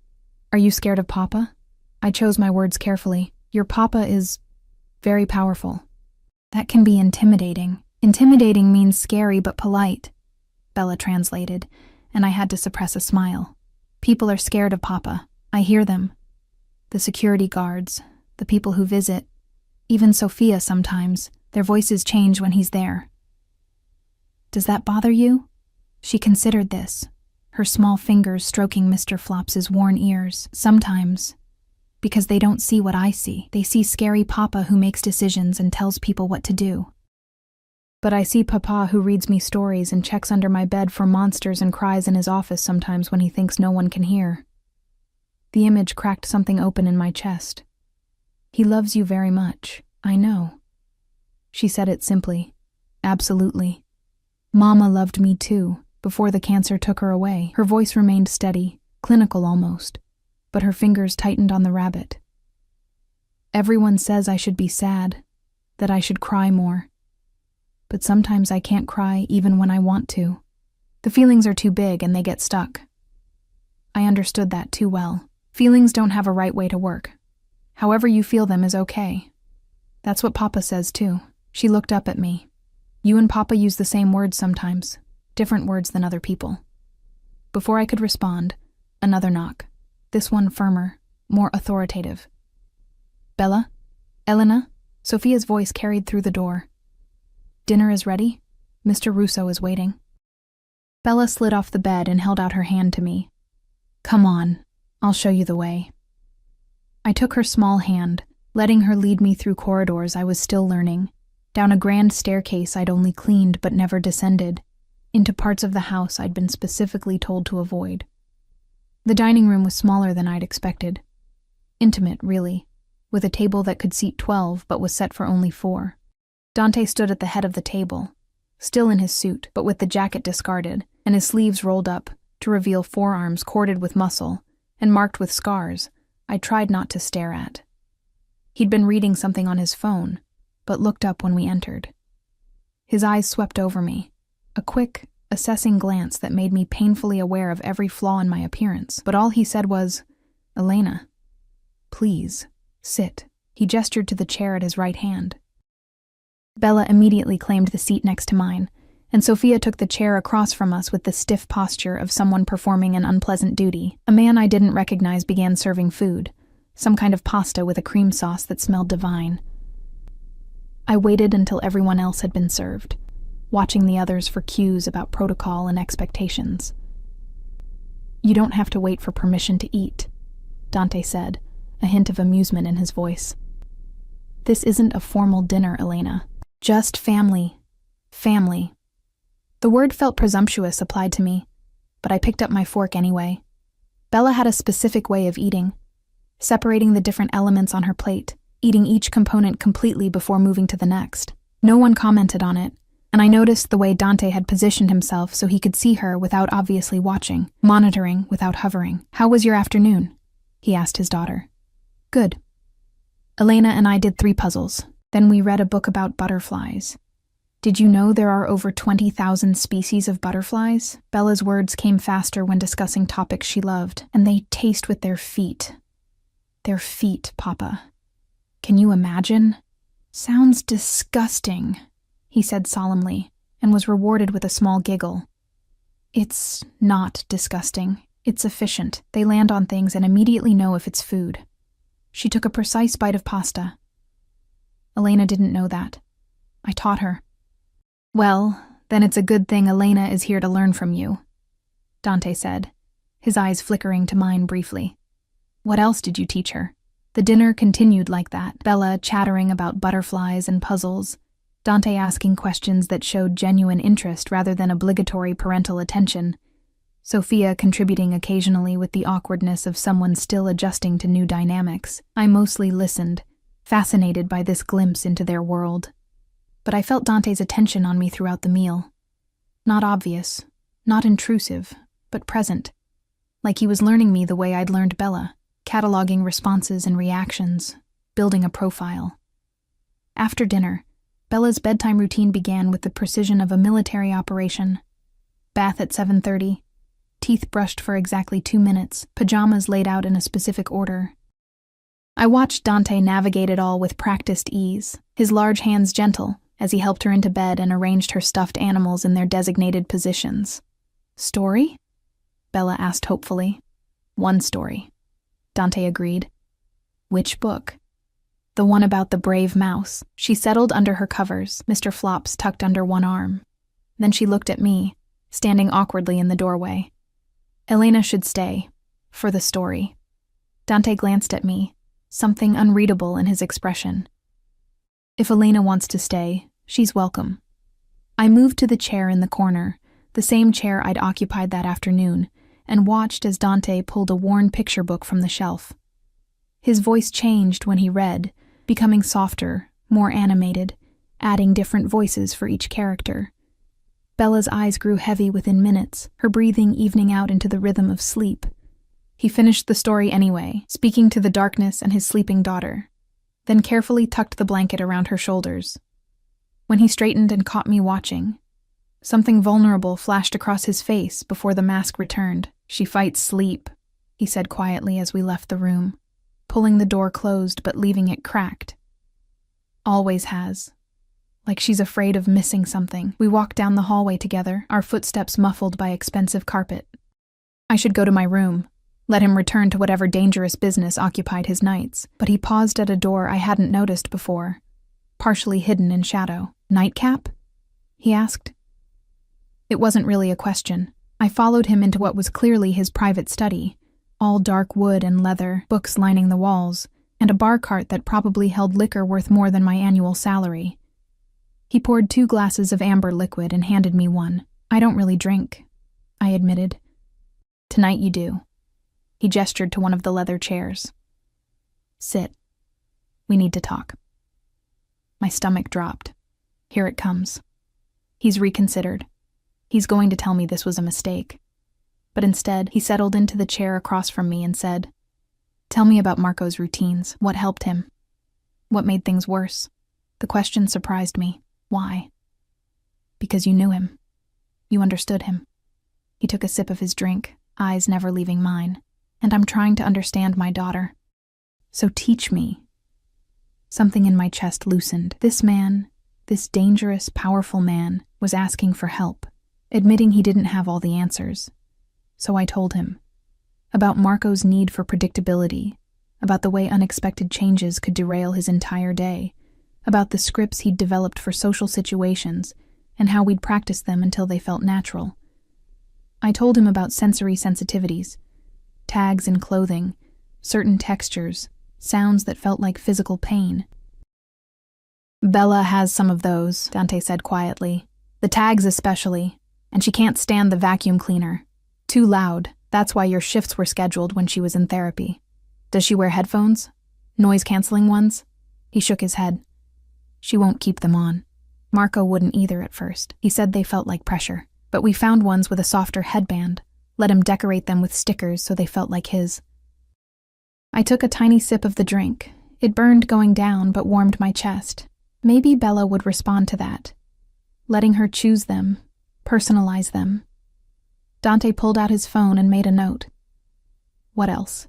"Are you scared of Papa?" I chose my words carefully. "Your Papa is very powerful." "That can be intimidating." "Intimidating means scary but polite," Bella translated, and I had to suppress a smile. "People are scared of Papa. I hear them. The security guards, the people who visit, even Sophia sometimes, their voices change when he's there." "Does that bother you?" She considered this, her small fingers stroking Mr. Flops's worn ears. "Sometimes. Because they don't see what I see. They see scary Papa who makes decisions and tells people what to do. But I see Papa who reads me stories and checks under my bed for monsters and cries in his office sometimes when he thinks no one can hear." The image cracked something open in my chest. "He loves you very much, I know." She said it simply. "Absolutely. Mama loved me too, before the cancer took her away." Her voice remained steady, clinical almost, but her fingers tightened on the rabbit. "Everyone says I should be sad, that I should cry more. But sometimes I can't cry even when I want to. The feelings are too big and they get stuck." I understood that too well. Feelings don't have a right way to work. However you feel them is okay. That's what Papa says too. She looked up at me. "You and Papa use the same words sometimes, different words than other people." Before I could respond, another knock. This one firmer, more authoritative. "Bella? Elena?" Sophia's voice carried through the door. "Dinner is ready. Mr. Russo is waiting." Bella slid off the bed and held out her hand to me. "Come on, I'll show you the way." I took her small hand, letting her lead me through corridors I was still learning, down a grand staircase I'd only cleaned but never descended, into parts of the house I'd been specifically told to avoid. The dining room was smaller than I'd expected. Intimate, really. with a table that could seat 12 but was set for only 4. Dante stood at the head of the table, still in his suit, but with the jacket discarded, and his sleeves rolled up to reveal forearms corded with muscle and marked with scars I tried not to stare at. He'd been reading something on his phone, but looked up when we entered. His eyes swept over me, a quick, assessing glance that made me painfully aware of every flaw in my appearance, but all he said was, "Elena, please, sit." He gestured to the chair at his right hand. Bella immediately claimed the seat next to mine, and Sophia took the chair across from us with the stiff posture of someone performing an unpleasant duty. A man I didn't recognize began serving food, some kind of pasta with a cream sauce that smelled divine. I waited until everyone else had been served, watching the others for cues about protocol and expectations. "You don't have to wait for permission to eat," Dante said, a hint of amusement in his voice. "This isn't a formal dinner, Elena. Just family. Family." The word felt presumptuous applied to me, but I picked up my fork anyway. Bella had a specific way of eating, separating the different elements on her plate, eating each component completely before moving to the next. No one commented on it, and I noticed the way Dante had positioned himself so he could see her without obviously watching, monitoring without hovering. "How was your afternoon?" he asked his daughter. "Good. Elena and I did 3 puzzles. Then we read a book about butterflies. Did you know there are over 20,000 species of butterflies?" Bella's words came faster when discussing topics she loved, and they taste with their feet. "Their feet, Papa. Can you imagine?" "Sounds disgusting," he said solemnly, and was rewarded with a small giggle. "It's not disgusting. It's efficient. They land on things and immediately know if it's food." She took a precise bite of pasta. Elena didn't know that. I taught her. "Well, then it's a good thing Elena is here to learn from you," Dante said, his eyes flickering to mine briefly. "What else did you teach her?" The dinner continued like that, Bella chattering about butterflies and puzzles, Dante asking questions that showed genuine interest rather than obligatory parental attention, Sophia contributing occasionally with the awkwardness of someone still adjusting to new dynamics. I mostly listened, fascinated by this glimpse into their world. But I felt Dante's attention on me throughout the meal. Not obvious, not intrusive, but present, like he was learning me the way I'd learned Bella, cataloging responses and reactions, building a profile. After dinner, Bella's bedtime routine began with the precision of a military operation. Bath at 7:30, teeth brushed for exactly 2 minutes, pajamas laid out in a specific order. I watched Dante navigate it all with practiced ease, his large hands gentle, as he helped her into bed and arranged her stuffed animals in their designated positions. "Story?" Bella asked hopefully. "One story," Dante agreed. "Which book?" "The one about the brave mouse." She settled under her covers, Mr. Flops tucked under one arm. Then she looked at me, standing awkwardly in the doorway. "Elena should stay, for the story." Dante glanced at me, something unreadable in his expression. "If Elena wants to stay, she's welcome." I moved to the chair in the corner, the same chair I'd occupied that afternoon, and watched as Dante pulled a worn picture book from the shelf. His voice changed when he read, becoming softer, more animated, adding different voices for each character. Bella's eyes grew heavy within minutes, her breathing evening out into the rhythm of sleep. He finished the story anyway, speaking to the darkness and his sleeping daughter, then carefully tucked the blanket around her shoulders. When he straightened and caught me watching, something vulnerable flashed across his face before the mask returned. "She fights sleep," he said quietly as we left the room, pulling the door closed but leaving it cracked. "Always has. Like she's afraid of missing something." We walked down the hallway together, our footsteps muffled by expensive carpet. I should go to my room, let him return to whatever dangerous business occupied his nights, but he paused at a door I hadn't noticed before, partially hidden in shadow. "Nightcap?" he asked. It wasn't really a question. I followed him into what was clearly his private study, all dark wood and leather, books lining the walls, and a bar cart that probably held liquor worth more than my annual salary. He poured 2 glasses of amber liquid and handed me one. "I don't really drink," I admitted. "Tonight you do." He gestured to one of the leather chairs. "Sit." We need to talk. My stomach dropped. Here it comes. He's reconsidered. He's going to tell me this was a mistake. But instead, he settled into the chair across from me and said, "Tell me about Marco's routines. What helped him? What made things worse?" The question surprised me. Why? Because you knew him. You understood him. He took a sip of his drink, eyes never leaving mine. And I'm trying to understand my daughter. So teach me. Something in my chest loosened. This man, this dangerous, powerful man, was asking for help, admitting he didn't have all the answers. So I told him. About Marco's need for predictability, about the way unexpected changes could derail his entire day, about the scripts he'd developed for social situations, and how we'd practice them until they felt natural. I told him about sensory sensitivities, tags in clothing, certain textures, sounds that felt like physical pain. "Bella has some of those," Dante said quietly. "The tags especially, and she can't stand the vacuum cleaner. Too loud. That's why your shifts were scheduled when she was in therapy. Does she wear headphones? Noise-canceling ones?" He shook his head. "She won't keep them on. Marco wouldn't either at first. He said they felt like pressure. But we found ones with a softer headband, let him decorate them with stickers so they felt like his." I took a tiny sip of the drink. It burned going down but warmed my chest. Maybe Bella would respond to that. Letting her choose them, personalize them. Dante pulled out his phone and made a note. What else?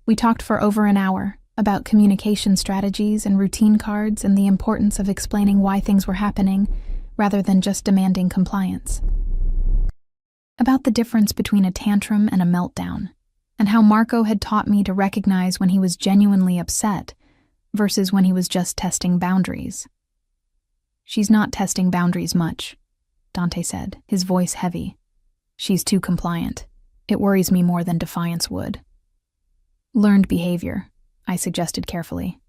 We talked for over an hour about communication strategies and routine cards and the importance of explaining why things were happening rather than just demanding compliance. About the difference between a tantrum and a meltdown, and how Marco had taught me to recognize when he was genuinely upset versus when he was just testing boundaries. "She's not testing boundaries much," Dante said, his voice heavy. "She's too compliant. It worries me more than defiance would." "Learned behavior," I suggested carefully.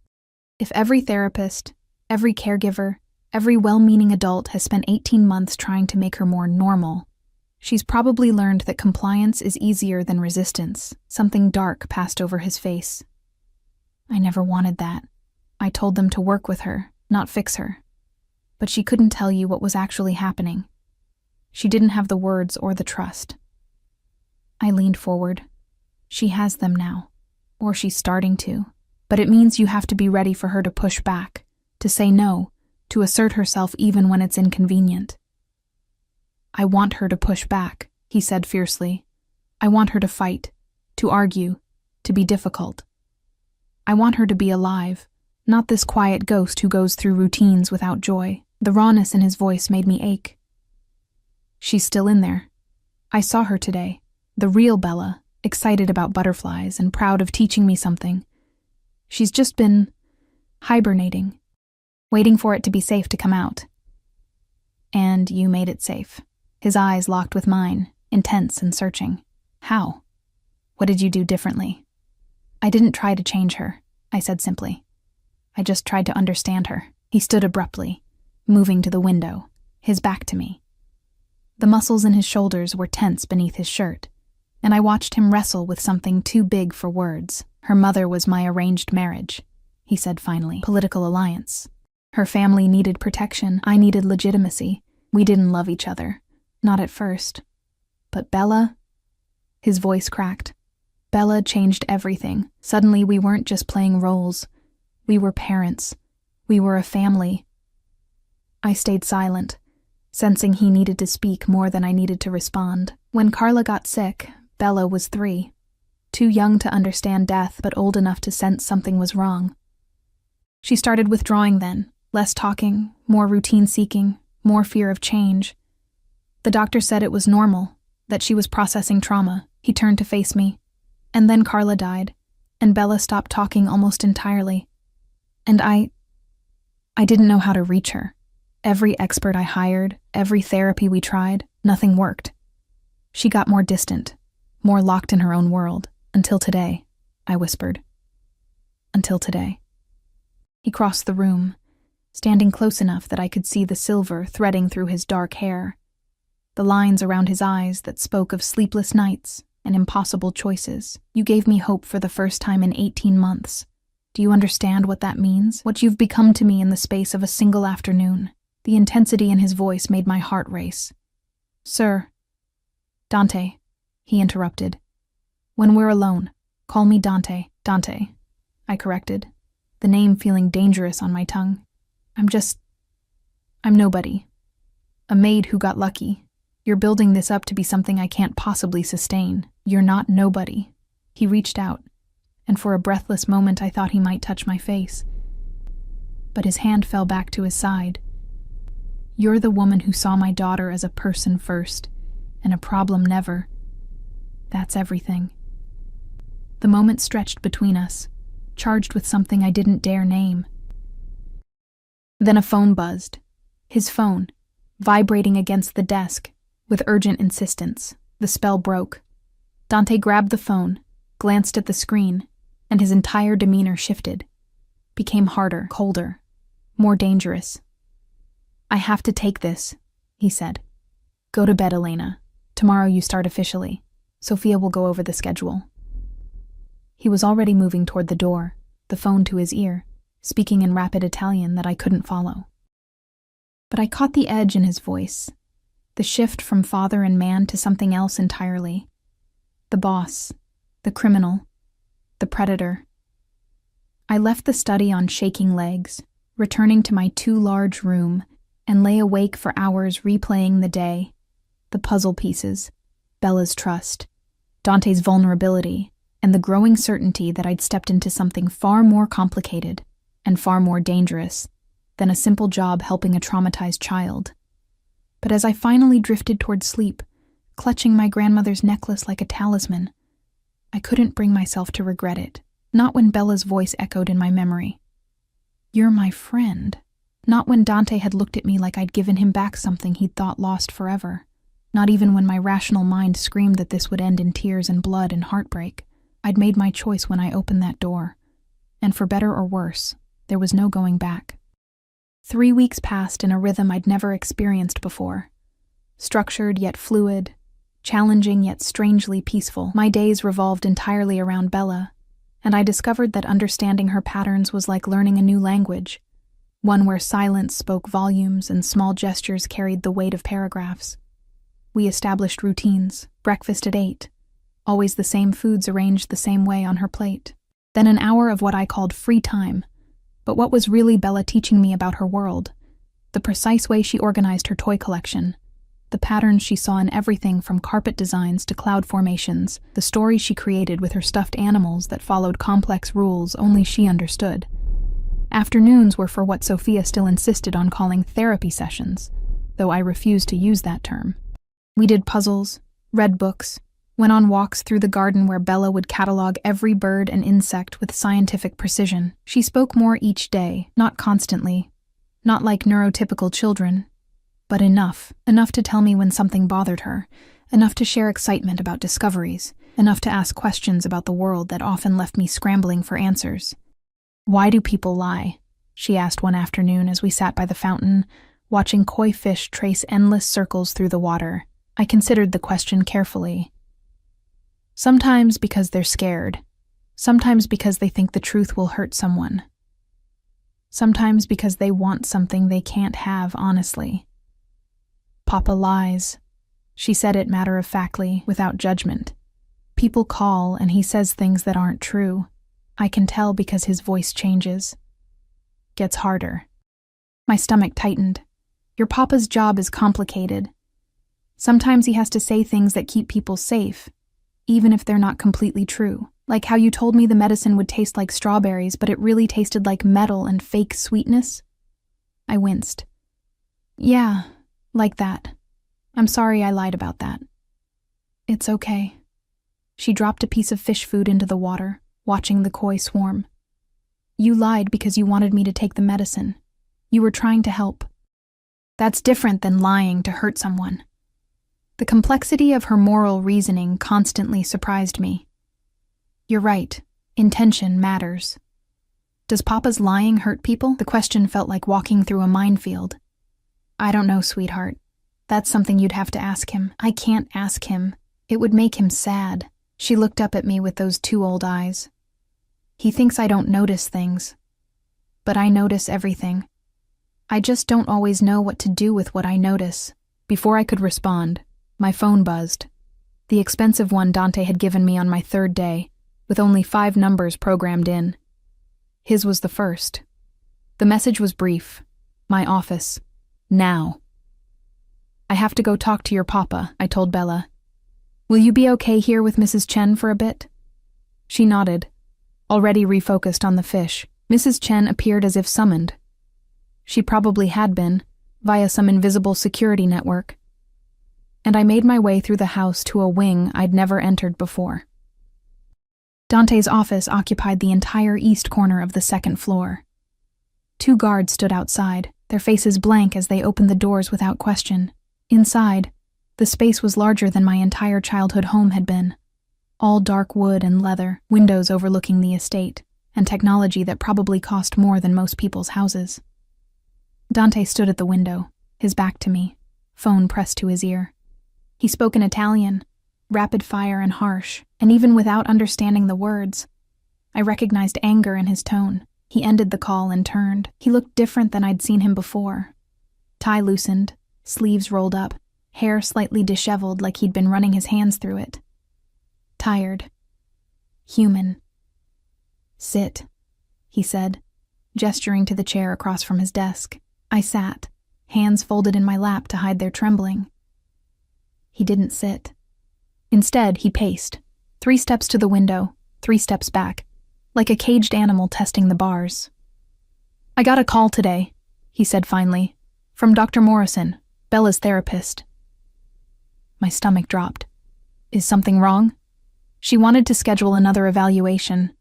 "If every therapist, every caregiver, every well-meaning adult has spent 18 months trying to make her more normal, she's probably learned that compliance is easier than resistance." Something dark passed over his face. "I never wanted that. I told them to work with her, not fix her. But she couldn't tell you what was actually happening. She didn't have the words or the trust." I leaned forward. "She has them now. Or she's starting to. But it means you have to be ready for her to push back, to say no, to assert herself even when it's inconvenient." "I want her to push back," he said fiercely. "I want her to fight, to argue, to be difficult. I want her to be alive, not this quiet ghost who goes through routines without joy." The rawness in his voice made me ache. "She's still in there. I saw her today, the real Bella, excited about butterflies and proud of teaching me something. She's just been hibernating, waiting for it to be safe to come out." "And you made it safe." His eyes locked with mine, intense and searching. "How? What did you do differently?" "I didn't try to change her," I said simply. "I just tried to understand her." He stood abruptly, moving to the window, his back to me. The muscles in his shoulders were tense beneath his shirt, and I watched him wrestle with something too big for words. "Her mother was my arranged marriage," he said finally. "Political alliance. Her family needed protection. I needed legitimacy. We didn't love each other. Not at first. But Bella..." His voice cracked. "Bella changed everything. Suddenly we weren't just playing roles. We were parents. We were a family." I stayed silent, sensing he needed to speak more than I needed to respond. When Carla got sick, Bella was 3. Too young to understand death, but old enough to sense something was wrong. She started withdrawing then, less talking, more routine seeking, more fear of change. The doctor said it was normal, that she was processing trauma. He turned to face me. And then Carla died, and Bella stopped talking almost entirely. And I didn't know how to reach her. Every expert I hired, every therapy we tried, nothing worked. She got more distant, more locked in her own world, until today, I whispered. Until today. He crossed the room, standing close enough that I could see the silver threading through his dark hair, the lines around his eyes that spoke of sleepless nights and impossible choices. "You gave me hope for the first time in 18 months. Do you understand what that means? What you've become to me in the space of a single afternoon? The intensity in his voice made my heart race. Sir. Dante, he interrupted. When we're alone, call me Dante. Dante, I corrected, the name feeling dangerous on my tongue. I'm nobody. A maid who got lucky. You're building this up to be something I can't possibly sustain. You're not nobody. He reached out, and for a breathless moment I thought he might touch my face. But his hand fell back to his side. You're the woman who saw my daughter as a person first, and a problem never. That's everything. The moment stretched between us, charged with something I didn't dare name. Then a phone buzzed. His phone, vibrating against the desk, with urgent insistence. The spell broke. Dante grabbed the phone, glanced at the screen, and his entire demeanor shifted. Became harder, colder, more dangerous. I have to take this, he said. Go to bed, Elena. Tomorrow you start officially. Sophia will go over the schedule. He was already moving toward the door, the phone to his ear, speaking in rapid Italian that I couldn't follow. But I caught the edge in his voice, the shift from father and man to something else entirely. The boss, the criminal, the predator. I left the study on shaking legs, returning to my too large room, and lay awake for hours replaying the day, the puzzle pieces, Bella's trust, Dante's vulnerability, and the growing certainty that I'd stepped into something far more complicated and far more dangerous than a simple job helping a traumatized child. But as I finally drifted toward sleep, clutching my grandmother's necklace like a talisman, I couldn't bring myself to regret it, not when Bella's voice echoed in my memory. You're my friend. Not when Dante had looked at me like I'd given him back something he'd thought lost forever. Not even when my rational mind screamed that this would end in tears and blood and heartbreak. I'd made my choice when I opened that door. And for better or worse, there was no going back. 3 weeks passed in a rhythm I'd never experienced before. Structured yet fluid, challenging yet strangely peaceful. My days revolved entirely around Bella, and I discovered that understanding her patterns was like learning a new language, one where silence spoke volumes and small gestures carried the weight of paragraphs. We established routines, breakfast at 8, always the same foods arranged the same way on her plate. Then an hour of what I called free time, but what was really Bella teaching me about her world, the precise way she organized her toy collection, the patterns she saw in everything from carpet designs to cloud formations, the stories she created with her stuffed animals that followed complex rules only she understood. Afternoons were for what Sophia still insisted on calling therapy sessions, though I refused to use that term. We did puzzles, read books, went on walks through the garden where Bella would catalog every bird and insect with scientific precision. She spoke more each day, not constantly, not like neurotypical children, but enough to tell me when something bothered her, enough to share excitement about discoveries, enough to ask questions about the world that often left me scrambling for answers. Why do people lie? She asked one afternoon as we sat by the fountain, watching koi fish trace endless circles through the water. I considered the question carefully. Sometimes because they're scared. Sometimes because they think the truth will hurt someone. Sometimes because they want something they can't have honestly. Papa lies. She said it matter-of-factly, without judgment. People call and he says things that aren't true. I can tell because his voice changes. Gets harder. My stomach tightened. Your papa's job is complicated. Sometimes he has to say things that keep people safe, even if they're not completely true. Like how you told me the medicine would taste like strawberries, but it really tasted like metal and fake sweetness. I winced. Yeah, like that. I'm sorry I lied about that. It's okay. She dropped a piece of fish food into the water, watching the koi swarm. You lied because you wanted me to take the medicine. You were trying to help. That's different than lying to hurt someone. The complexity of her moral reasoning constantly surprised me. You're right. Intention matters. Does Papa's lying hurt people? The question felt like walking through a minefield. I don't know, sweetheart. That's something you'd have to ask him. I can't ask him. It would make him sad. She looked up at me with those two old eyes. He thinks I don't notice things, but I notice everything. I just don't always know what to do with what I notice. Before I could respond, my phone buzzed. The expensive one Dante had given me on my third day, with only 5 numbers programmed in. His was the first. The message was brief. My office. Now. I have to go talk to your papa, I told Bella. Will you be okay here with Mrs. Chen for a bit? She nodded, already refocused on the fish. Mrs. Chen appeared as if summoned. She probably had been, via some invisible security network. And I made my way through the house to a wing I'd never entered before. Dante's office occupied the entire east corner of the second floor. 2 guards stood outside, their faces blank as they opened the doors without question. Inside, the space was larger than my entire childhood home had been. All dark wood and leather, windows overlooking the estate, and technology that probably cost more than most people's houses. Dante stood at the window, his back to me, phone pressed to his ear. He spoke in Italian, rapid fire and harsh, and even without understanding the words, I recognized anger in his tone. He ended the call and turned. He looked different than I'd seen him before. Tie loosened, sleeves rolled up, hair slightly disheveled like he'd been running his hands through it. Tired. Human. Sit, he said, gesturing to the chair across from his desk. I sat, hands folded in my lap to hide their trembling. He didn't sit. Instead, he paced, 3 steps to the window, 3 steps back, like a caged animal testing the bars. I got a call today, he said finally, from Dr. Morrison, Bella's therapist. My stomach dropped. Is something wrong? She wanted to schedule another evaluation.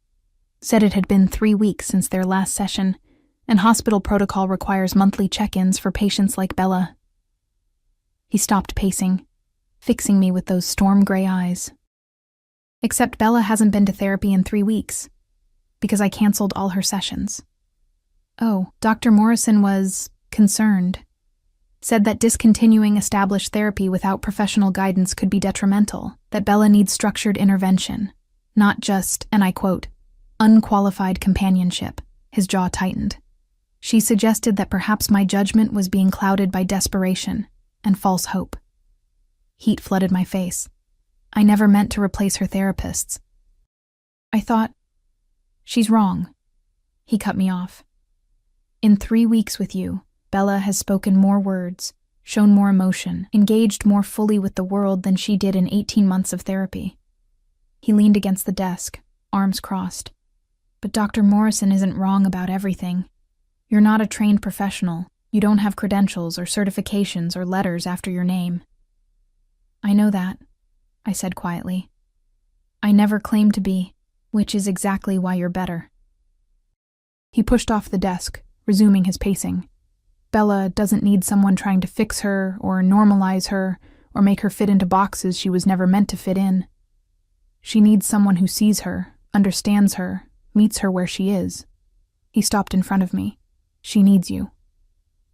Said it had been 3 weeks since their last session, and hospital protocol requires monthly check-ins for patients like Bella. He stopped pacing, fixing me with those storm-gray eyes. Except Bella hasn't been to therapy in 3 weeks, because I canceled all her sessions. Oh, Dr. Morrison was concerned. Said that discontinuing established therapy without professional guidance could be detrimental, that Bella needs structured intervention, not just, and I quote, unqualified companionship. His jaw tightened. She suggested that perhaps my judgment was being clouded by desperation and false hope. Heat flooded my face. I never meant to replace her therapists. I thought, she's wrong. He cut me off. In 3 weeks with you, Bella has spoken more words, shown more emotion, engaged more fully with the world than she did in 18 months of therapy. He leaned against the desk, arms crossed. But Dr. Morrison isn't wrong about everything. You're not a trained professional. You don't have credentials or certifications or letters after your name. I know that, I said quietly. I never claimed to be, which is exactly why you're better. He pushed off the desk, resuming his pacing. Bella doesn't need someone trying to fix her or normalize her or make her fit into boxes she was never meant to fit in. She needs someone who sees her, understands her, meets her where she is. He stopped in front of me. She needs you.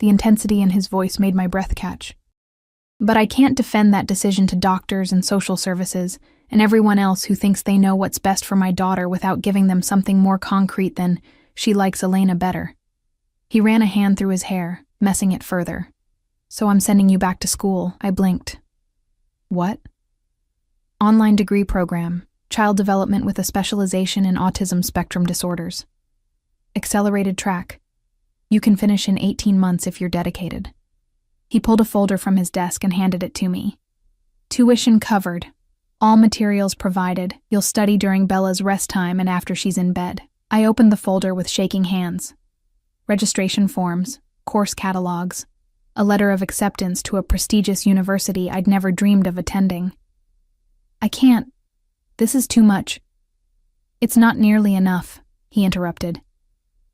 The intensity in his voice made my breath catch. But I can't defend that decision to doctors and social services and everyone else who thinks they know what's best for my daughter without giving them something more concrete than she likes Elena better. He ran a hand through his hair, messing it further. So I'm sending you back to school, I blinked. What? Online degree program, child development with a specialization in autism spectrum disorders. Accelerated track. You can finish in 18 months if you're dedicated. He pulled a folder from his desk and handed it to me. Tuition covered. All materials provided. You'll study during Bella's rest time and after she's in bed. I opened the folder with shaking hands. Registration forms, course catalogs, a letter of acceptance to a prestigious university I'd never dreamed of attending. I can't. This is too much. It's not nearly enough, he interrupted.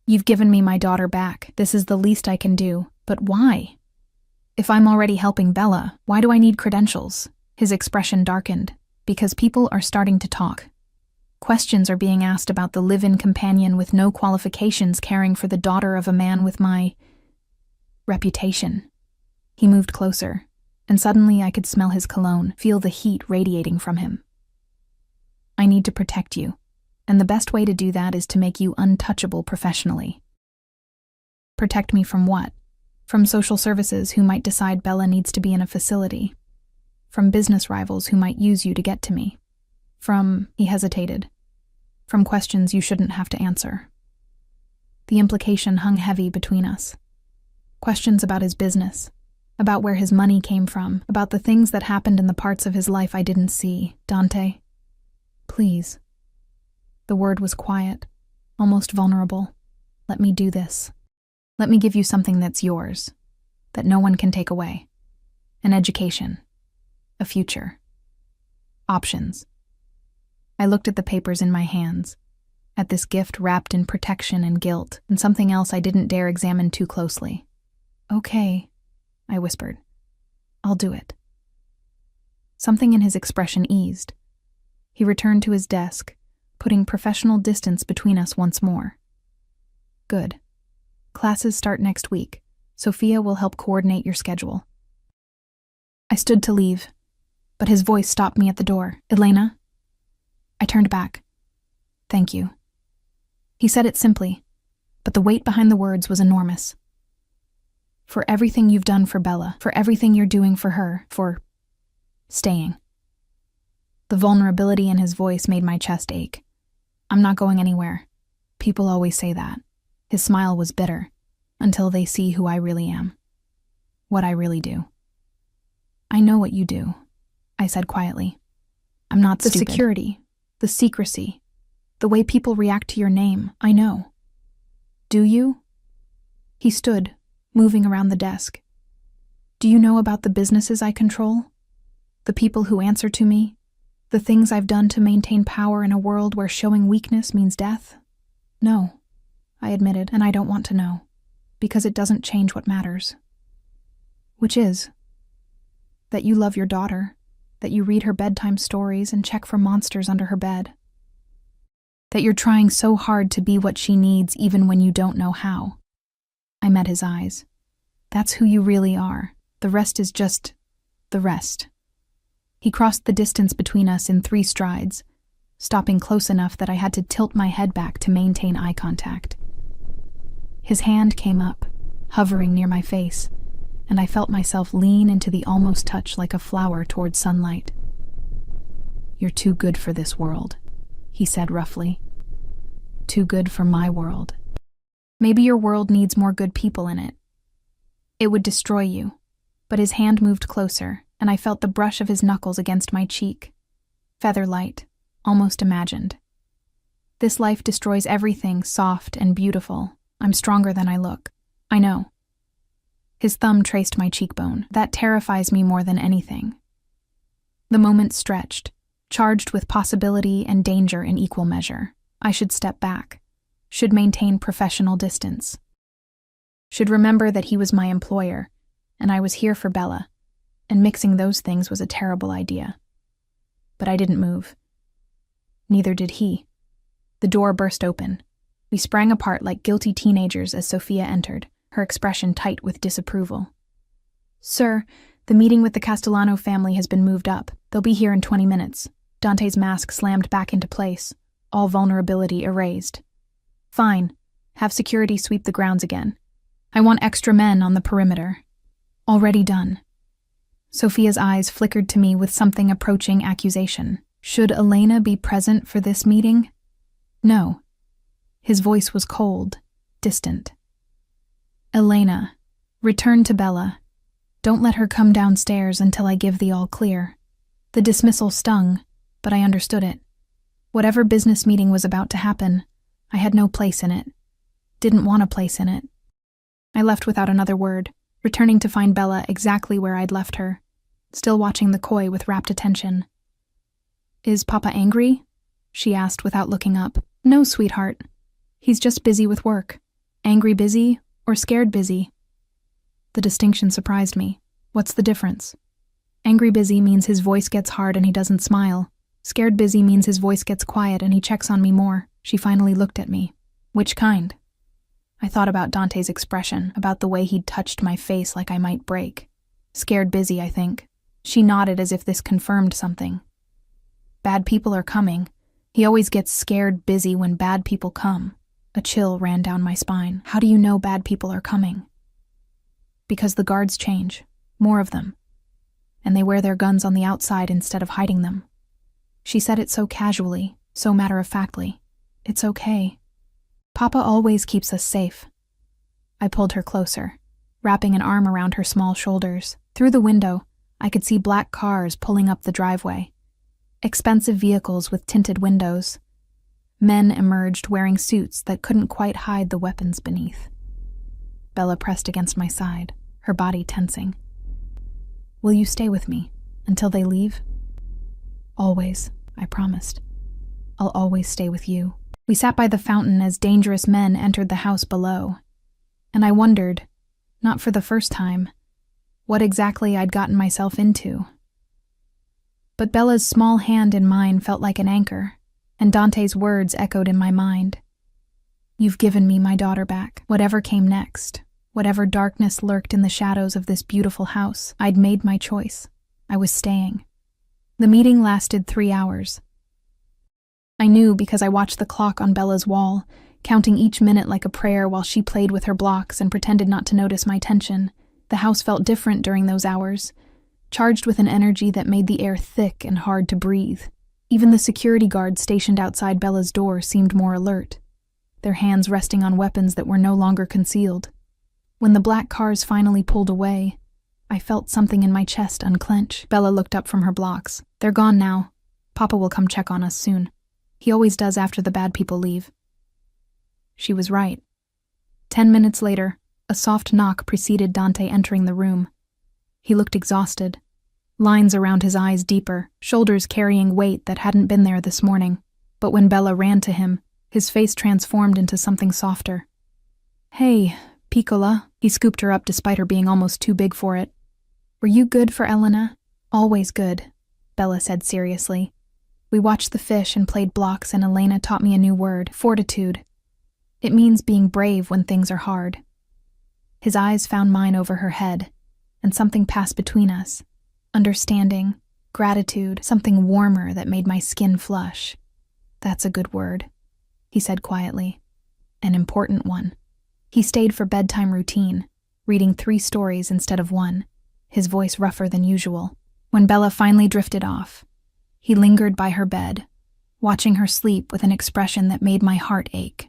You've given me my daughter back. This is the least I can do. But why? If I'm already helping Bella, why do I need credentials? His expression darkened. Because people are starting to talk. Questions are being asked about the live-in companion with no qualifications caring for the daughter of a man with my reputation. He moved closer, and suddenly I could smell his cologne, feel the heat radiating from him. I need to protect you. And the best way to do that is to make you untouchable professionally. Protect me from what? From social services who might decide Bella needs to be in a facility. From business rivals who might use you to get to me. He hesitated. From questions you shouldn't have to answer. The implication hung heavy between us. Questions about his business, about where his money came from, about the things that happened in the parts of his life I didn't see. Dante, please. The word was quiet, almost vulnerable. Let me do this. Let me give you something that's yours, that no one can take away. An education. A future. Options. I looked at the papers in my hands, at this gift wrapped in protection and guilt, and something else I didn't dare examine too closely. Okay, I whispered. I'll do it. Something in his expression eased. He returned to his desk, putting professional distance between us once more. Good. Classes start next week. Sophia will help coordinate your schedule. I stood to leave, but his voice stopped me at the door. Elena? I turned back. Thank you. He said it simply, but the weight behind the words was enormous. For everything you've done for Bella, for everything you're doing for her, for staying. The vulnerability in his voice made my chest ache. I'm not going anywhere. People always say that. His smile was bitter, until they see who I really am. What I really do. I know what you do, I said quietly. I'm not stupid. The security, the secrecy, the way people react to your name, I know. Do you? He stood, moving around the desk. Do you know about the businesses I control? The people who answer to me? The things I've done to maintain power in a world where showing weakness means death? No, I admitted, and I don't want to know, because it doesn't change what matters. Which is that you love your daughter, that you read her bedtime stories and check for monsters under her bed. That you're trying so hard to be what she needs even when you don't know how. I met his eyes. That's who you really are. The rest is just the rest. He crossed the distance between us in 3 strides, stopping close enough that I had to tilt my head back to maintain eye contact. His hand came up, hovering near my face, and I felt myself lean into the almost touch like a flower toward sunlight. You're too good for this world, he said roughly. Too good for my world. Maybe your world needs more good people in it. It would destroy you. But his hand moved closer, and I felt the brush of his knuckles against my cheek. Feather light, almost imagined. This life destroys everything soft and beautiful. I'm stronger than I look. I know. His thumb traced my cheekbone. That terrifies me more than anything. The moment stretched, charged with possibility and danger in equal measure. I should step back, should maintain professional distance, should remember that he was my employer, and I was here for Bella, and mixing those things was a terrible idea. But I didn't move. Neither did he. The door burst open. We sprang apart like guilty teenagers as Sophia entered, her expression tight with disapproval. Sir, the meeting with the Castellano family has been moved up. They'll be here in 20 minutes. Dante's mask slammed back into place, all vulnerability erased. Fine. Have security sweep the grounds again. I want extra men on the perimeter. Already done. Sophia's eyes flickered to me with something approaching accusation. Should Elena be present for this meeting? No. His voice was cold, distant. Elena, return to Bella. Don't let her come downstairs until I give the all clear. The dismissal stung, but I understood it. Whatever business meeting was about to happen, I had no place in it. Didn't want a place in it. I left without another word, returning to find Bella exactly where I'd left her, still watching the koi with rapt attention. Is Papa angry? She asked without looking up. No, sweetheart. He's just busy with work. Angry busy or scared busy? The distinction surprised me. What's the difference? Angry busy means his voice gets hard and he doesn't smile. Scared busy means his voice gets quiet and he checks on me more. She finally looked at me. Which kind? I thought about Dante's expression, about the way he'd touched my face like I might break. Scared busy, I think. She nodded as if this confirmed something. Bad people are coming. He always gets scared busy when bad people come. A chill ran down my spine. How do you know bad people are coming? Because the guards change. More of them. And they wear their guns on the outside instead of hiding them. She said it so casually, so matter-of-factly. It's okay. Papa always keeps us safe. I pulled her closer, wrapping an arm around her small shoulders. Through the window, I could see black cars pulling up the driveway. Expensive vehicles with tinted windows. Men emerged wearing suits that couldn't quite hide the weapons beneath. Bella pressed against my side, her body tensing. Will you stay with me until they leave? Always, I promised. I'll always stay with you. We sat by the fountain as dangerous men entered the house below, and I wondered, not for the first time, what exactly I'd gotten myself into. But Bella's small hand in mine felt like an anchor, and Dante's words echoed in my mind. You've given me my daughter back. Whatever came next, whatever darkness lurked in the shadows of this beautiful house, I'd made my choice. I was staying. The meeting lasted 3 hours. I knew because I watched the clock on Bella's wall, counting each minute like a prayer while she played with her blocks and pretended not to notice my tension. The house felt different during those hours, charged with an energy that made the air thick and hard to breathe. Even the security guards stationed outside Bella's door seemed more alert, their hands resting on weapons that were no longer concealed. When the black cars finally pulled away, I felt something in my chest unclench. Bella looked up from her blocks. They're gone now. Papa will come check on us soon. He always does after the bad people leave. She was right. 10 minutes later, a soft knock preceded Dante entering the room. He looked exhausted, lines around his eyes deeper, shoulders carrying weight that hadn't been there this morning. But when Bella ran to him, his face transformed into something softer. Hey, Piccola. He scooped her up despite her being almost too big for it. Were you good for Elena? Always good, Bella said seriously. We watched the fish and played blocks, and Elena taught me a new word, fortitude. It means being brave when things are hard. His eyes found mine over her head, and something passed between us. Understanding, gratitude, something warmer that made my skin flush. That's a good word, he said quietly. An important one. He stayed for bedtime routine, reading 3 stories instead of 1, his voice rougher than usual. When Bella finally drifted off, he lingered by her bed, watching her sleep with an expression that made my heart ache.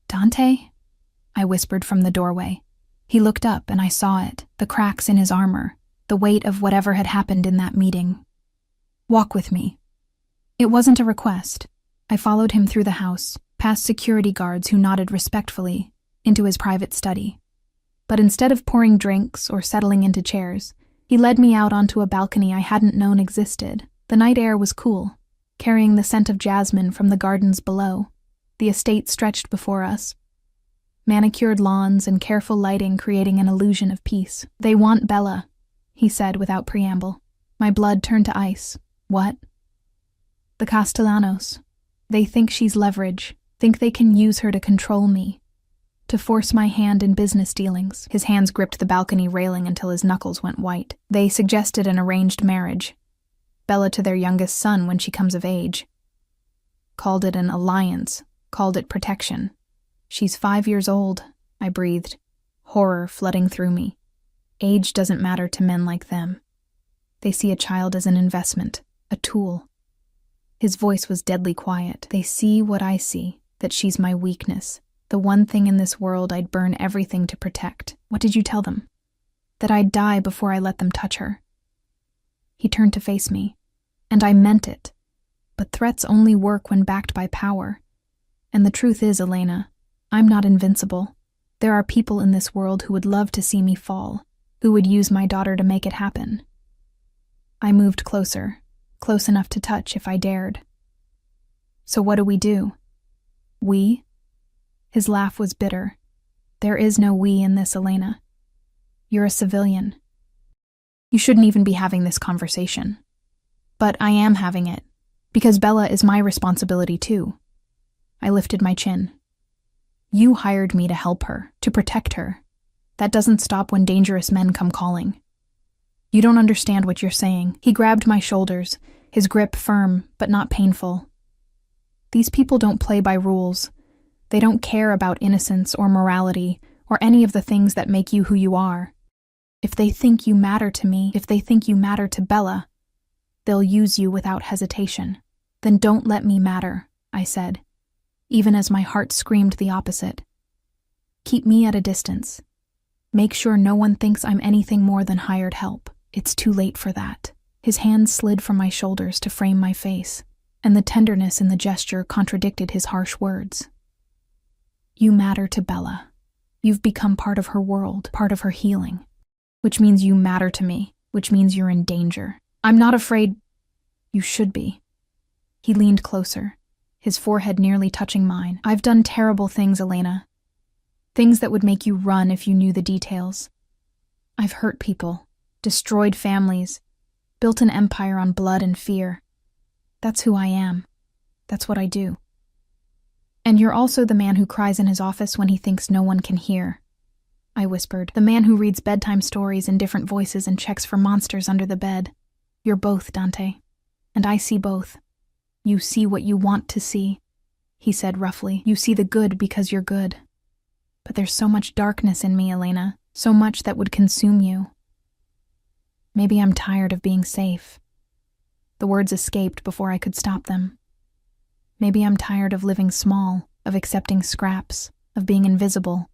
Dante? I whispered from the doorway. He looked up and I saw it, the cracks in his armor, the weight of whatever had happened in that meeting. Walk with me. It wasn't a request. I followed him through the house, past security guards who nodded respectfully, into his private study. But instead of pouring drinks or settling into chairs, he led me out onto a balcony I hadn't known existed. The night air was cool, carrying the scent of jasmine from the gardens below. The estate stretched before us, manicured lawns and careful lighting creating an illusion of peace. They want Bella, he said without preamble. My blood turned to ice. What? The Castellanos. They think she's leverage, think they can use her to control me, to force my hand in business dealings. His hands gripped the balcony railing until his knuckles went white. They suggested an arranged marriage. Bella to their youngest son when she comes of age. Called it an alliance, called it protection. She's 5 years old, I breathed, horror flooding through me. Age doesn't matter to men like them. They see a child as an investment, a tool. His voice was deadly quiet. They see what I see, that she's my weakness, the one thing in this world I'd burn everything to protect. What did you tell them? That I'd die before I let them touch her. He turned to face me, and I meant it. But threats only work when backed by power. And the truth is, Elena, I'm not invincible. There are people in this world who would love to see me fall, who would use my daughter to make it happen. I moved closer, close enough to touch if I dared. So what do we do? We? His laugh was bitter. There is no we in this, Elena. You're a civilian. You shouldn't even be having this conversation. But I am having it, because Bella is my responsibility too. I lifted my chin. You hired me to help her, to protect her. That doesn't stop when dangerous men come calling. You don't understand what you're saying. He grabbed my shoulders, his grip firm but not painful. These people don't play by rules. They don't care about innocence or morality or any of the things that make you who you are. If they think you matter to me, if they think you matter to Bella, they'll use you without hesitation. Then don't let me matter, I said, even as my heart screamed the opposite. Keep me at a distance. Make sure no one thinks I'm anything more than hired help. It's too late for that. His hands slid from my shoulders to frame my face, and the tenderness in the gesture contradicted his harsh words. You matter to Bella. You've become part of her world, part of her healing. Which means you matter to me, which means you're in danger. I'm not afraid. You should be. He leaned closer, his forehead nearly touching mine. I've done terrible things, Elena. Things that would make you run if you knew the details. I've hurt people, destroyed families, built an empire on blood and fear. That's who I am. That's what I do. And you're also the man who cries in his office when he thinks no one can hear. I whispered. The man who reads bedtime stories in different voices and checks for monsters under the bed. You're both, Dante. And I see both. You see what you want to see, he said roughly. You see the good because you're good. But there's so much darkness in me, Elena. So much that would consume you. Maybe I'm tired of being safe. The words escaped before I could stop them. Maybe I'm tired of living small, of accepting scraps, of being invisible.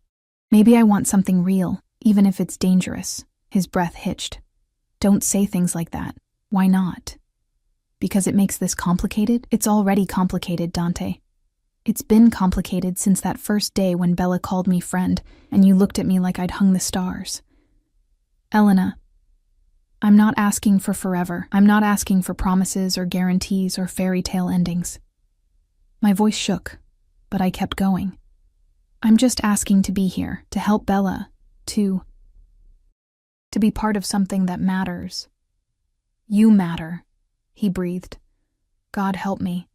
Maybe I want something real, even if it's dangerous. His breath hitched. Don't say things like that. Why not? Because it makes this complicated? It's already complicated, Dante. It's been complicated since that first day when Bella called me friend and you looked at me like I'd hung the stars. Elena, I'm not asking for forever. I'm not asking for promises or guarantees or fairy tale endings. My voice shook, but I kept going. I'm just asking to be here, to help Bella, to be part of something that matters. You matter, he breathed. God help me.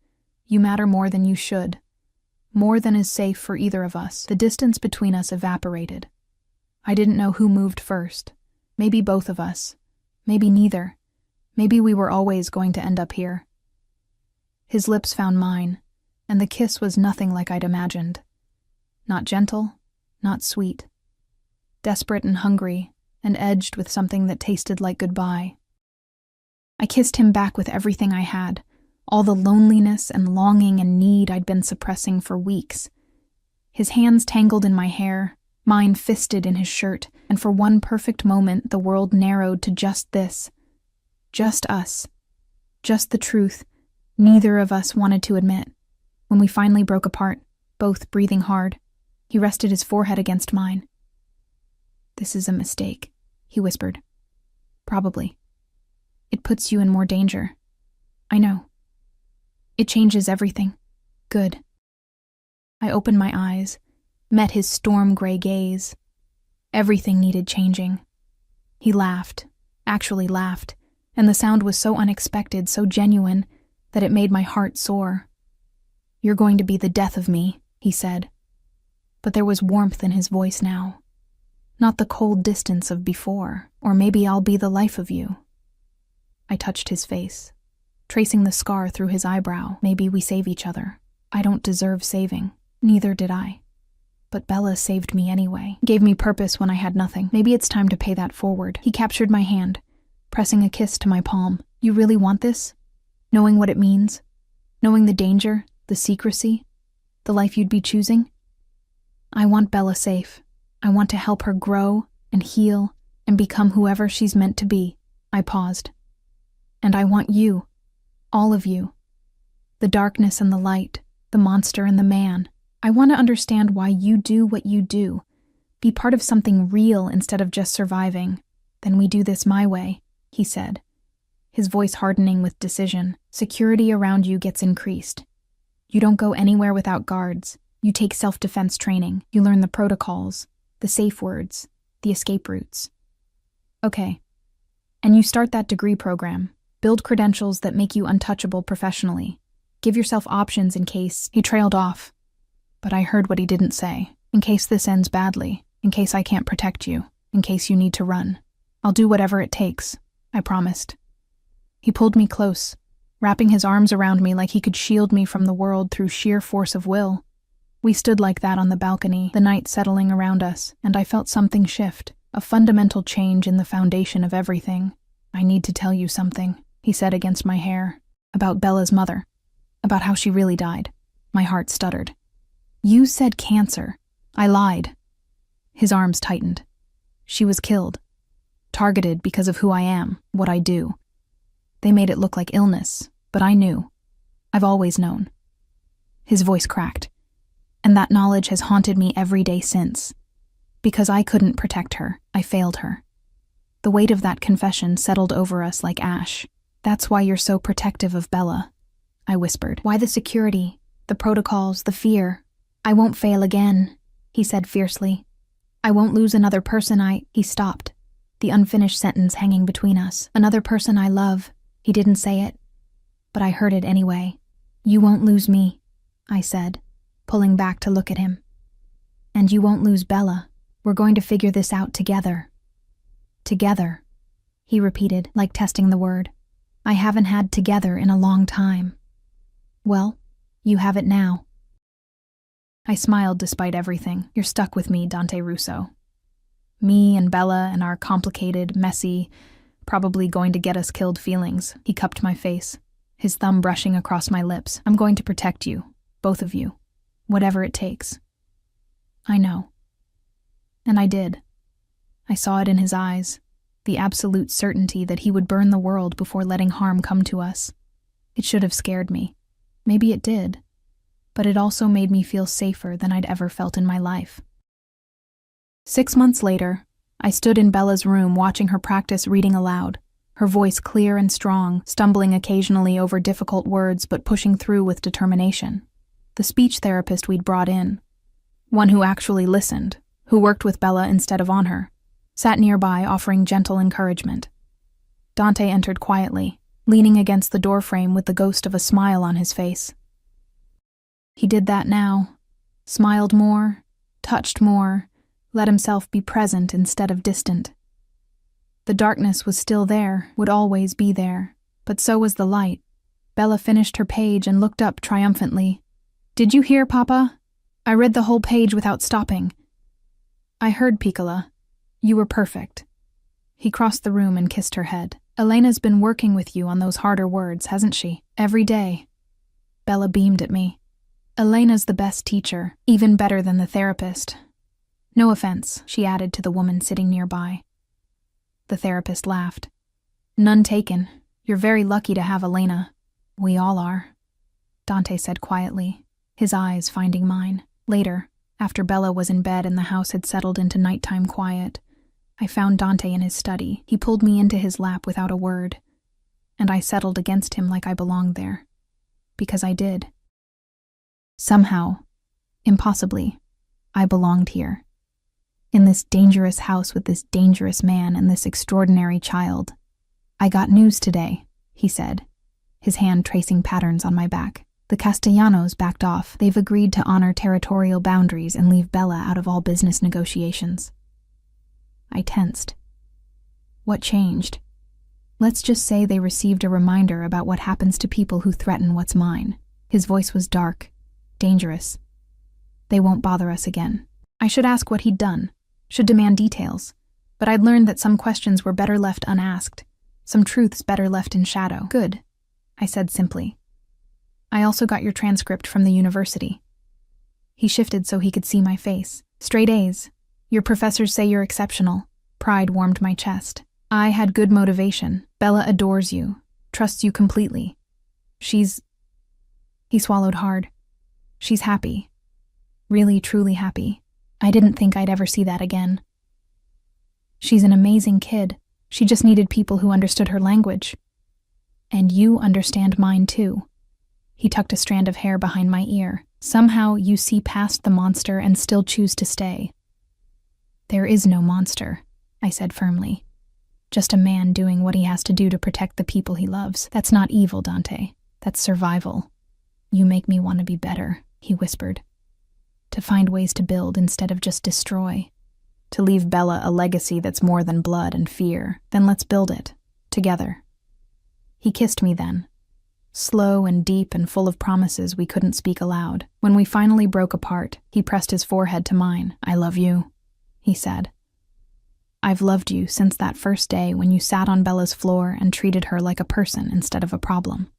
You matter more than you should. More than is safe for either of us. The distance between us evaporated. I didn't know who moved first. Maybe both of us. Maybe neither. Maybe we were always going to end up here. His lips found mine, and the kiss was nothing like I'd imagined. Not gentle, not sweet. Desperate and hungry, and edged with something that tasted like goodbye. I kissed him back with everything I had, all the loneliness and longing and need I'd been suppressing for weeks. His hands tangled in my hair, mine fisted in his shirt, and for one perfect moment the world narrowed to just this. Just us. Just the truth neither of us wanted to admit. When we finally broke apart, both breathing hard, he rested his forehead against mine. This is a mistake, he whispered. Probably. It puts you in more danger. I know. It changes everything. Good. I opened my eyes, met his storm-gray gaze. Everything needed changing. He laughed, actually laughed, and the sound was so unexpected, so genuine, that it made my heart soar. You're going to be the death of me, he said. But there was warmth in his voice now. Not the cold distance of before, or maybe I'll be the life of you. I touched his face, tracing the scar through his eyebrow. Maybe we save each other. I don't deserve saving. Neither did I. But Bella saved me anyway, gave me purpose when I had nothing. Maybe it's time to pay that forward. He captured my hand, pressing a kiss to my palm. You really want this? Knowing what it means? Knowing the danger, the secrecy, the life you'd be choosing? I want Bella safe. I want to help her grow and heal and become whoever she's meant to be. I paused. And I want you, all of you. The darkness and the light, the monster and the man. I want to understand why you do what you do. Be part of something real instead of just surviving. Then we do this my way, he said, his voice hardening with decision. Security around you gets increased. You don't go anywhere without guards. You take self-defense training. You learn the protocols, the safe words, the escape routes. Okay. And you start that degree program. Build credentials that make you untouchable professionally. Give yourself options in case... He trailed off. But I heard what he didn't say. In case this ends badly. In case I can't protect you. In case you need to run. I'll do whatever it takes. I promised. He pulled me close, wrapping his arms around me like he could shield me from the world through sheer force of will. We stood like that on the balcony, the night settling around us, and I felt something shift, a fundamental change in the foundation of everything. "I need to tell you something," he said against my hair. "About Bella's mother. About how she really died." My heart stuttered. "You said cancer." I lied. His arms tightened. "She was killed. Targeted because of who I am, what I do. They made it look like illness, but I knew. I've always known." His voice cracked. "And that knowledge has haunted me every day since. Because I couldn't protect her, I failed her." The weight of that confession settled over us like ash. "That's why you're so protective of Bella," I whispered. "Why the security, the protocols, the fear? I won't fail again," he said fiercely. "I won't lose another person He stopped, the unfinished sentence hanging between us. "Another person I love." He didn't say it, but I heard it anyway. "You won't lose me," I said, pulling back to look at him. "And you won't lose Bella. We're going to figure this out together." "Together," he repeated, like testing the word. "I haven't had together in a long time." "Well, you have it now." I smiled despite everything. "You're stuck with me, Dante Russo. Me and Bella and our complicated, messy, probably going to get us killed feelings." He cupped my face, his thumb brushing across my lips. "I'm going to protect you, both of you, whatever it takes." I know. And I did. I saw it in his eyes, the absolute certainty that he would burn the world before letting harm come to us. It should have scared me. Maybe it did. But it also made me feel safer than I'd ever felt in my life. 6 months later, I stood in Bella's room watching her practice reading aloud, her voice clear and strong, stumbling occasionally over difficult words but pushing through with determination. The speech therapist we'd brought in, one who actually listened, who worked with Bella instead of on her, sat nearby offering gentle encouragement. Dante entered quietly, leaning against the doorframe with the ghost of a smile on his face. He did that now, smiled more, touched more, let himself be present instead of distant. The darkness was still there, would always be there, but so was the light. Bella finished her page and looked up triumphantly. "Did you hear, Papa? I read the whole page without stopping." "I heard, Piccola. You were perfect." He crossed the room and kissed her head. "Elena's been working with you on those harder words, hasn't she? Every day." Bella beamed at me. "Elena's the best teacher, even better than the therapist. No offense," she added to the woman sitting nearby. The therapist laughed. "None taken. You're very lucky to have Elena." "We all are," Dante said quietly, his eyes finding mine. Later, after Bella was in bed and the house had settled into nighttime quiet, I found Dante in his study. He pulled me into his lap without a word, and I settled against him like I belonged there. Because I did. Somehow, impossibly, I belonged here. In this dangerous house with this dangerous man and this extraordinary child. "I got news today," he said, his hand tracing patterns on my back. "The Castellanos backed off. They've agreed to honor territorial boundaries and leave Bella out of all business negotiations." I tensed. What changed? Let's just say they received a reminder about what happens to people who threaten what's mine. His voice was dark, dangerous. "They won't bother us again." I should ask what he'd done, should demand details, but I'd learned that some questions were better left unasked, some truths better left in shadow. "Good," I said simply. "I also got your transcript from the university." He shifted so he could see my face. "Straight A's. Your professors say you're exceptional." Pride warmed my chest. "I had good motivation. Bella adores you, trusts you completely. She's..." He swallowed hard. "She's happy. Really, truly happy. I didn't think I'd ever see that again. She's an amazing kid. She just needed people who understood her language. And you understand mine too." He tucked a strand of hair behind my ear. "Somehow you see past the monster and still choose to stay." "There is no monster," I said firmly. "Just a man doing what he has to do to protect the people he loves. That's not evil, Dante. That's survival. You make me want to be better," he whispered. "To find ways to build instead of just destroy. To leave Bella a legacy that's more than blood and fear. Then let's build it. Together." He kissed me then. slow and deep and full of promises we couldn't speak aloud. When we finally broke apart, he pressed his forehead to mine. "I love you," he said. "I've loved you since that first day when you sat on Bella's floor and treated her like a person instead of a problem.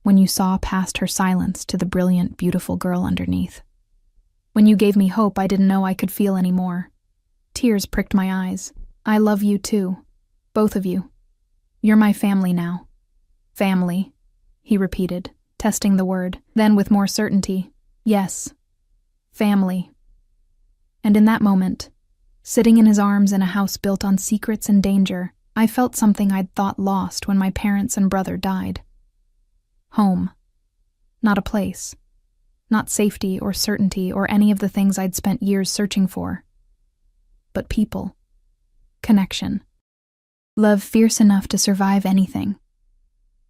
When you saw past her silence to the brilliant, beautiful girl underneath. When you gave me hope I didn't know I could feel anymore." Tears pricked my eyes. "I love you too. Both of you. You're my family now." "Family," he repeated, testing the word. Then with more certainty, "Yes, family." And in that moment, sitting in his arms in a house built on secrets and danger, I felt something I'd thought lost when my parents and brother died. Home. Not a place. Not safety or certainty or any of the things I'd spent years searching for. But people. Connection. Love fierce enough to survive anything.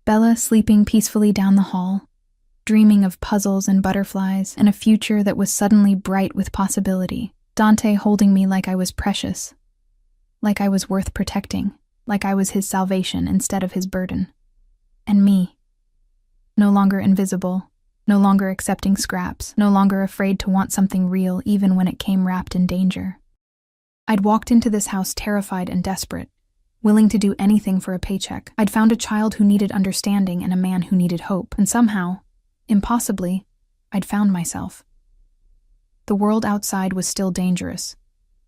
Bella sleeping peacefully down the hall, dreaming of puzzles and butterflies and a future that was suddenly bright with possibility. Dante holding me like I was precious, like I was worth protecting, like I was his salvation instead of his burden. And me. No longer invisible, no longer accepting scraps, no longer afraid to want something real even when it came wrapped in danger. I'd walked into this house terrified and desperate, willing to do anything for a paycheck. I'd found a child who needed understanding and a man who needed hope, and somehow, impossibly, I'd found myself. The world outside was still dangerous.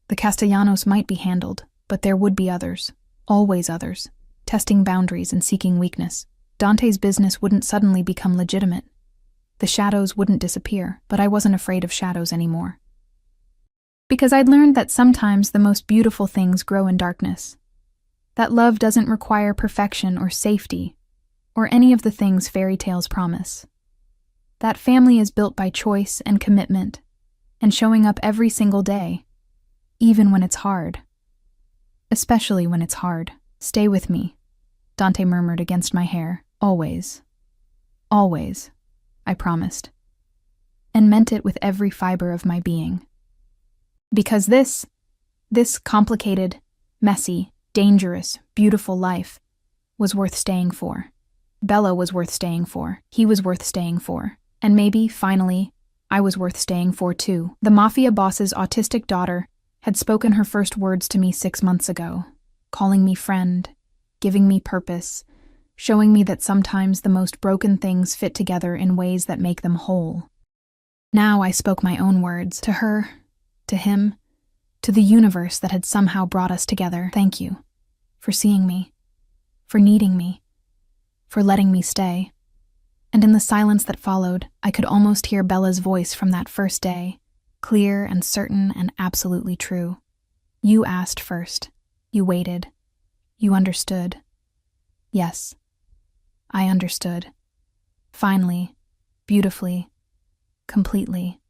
The Castellanos might be handled, but there would be others, always others, testing boundaries and seeking weakness. Dante's business wouldn't suddenly become legitimate. The shadows wouldn't disappear, but I wasn't afraid of shadows anymore. Because I'd learned that sometimes the most beautiful things grow in darkness. That love doesn't require perfection or safety, or any of the things fairy tales promise. That family is built by choice and commitment, and showing up every single day, even when it's hard. Especially when it's hard. "Stay with me," Dante murmured against my hair. "Always. Always," I promised, and meant it with every fiber of my being. Because this complicated, messy, dangerous, beautiful life was worth staying for. Bella was worth staying for. He was worth staying for. And maybe, finally, I was worth staying for too. The Mafia boss's autistic daughter had spoken her first words to me 6 months ago, calling me friend, giving me purpose, showing me that sometimes the most broken things fit together in ways that make them whole. Now I spoke my own words, to her, to him, to the universe that had somehow brought us together. Thank you, for seeing me, for needing me, for letting me stay. And in the silence that followed, I could almost hear Bella's voice from that first day, clear and certain and absolutely true. "You asked first. You waited. You understood." Yes, I understood. Finally, beautifully, completely.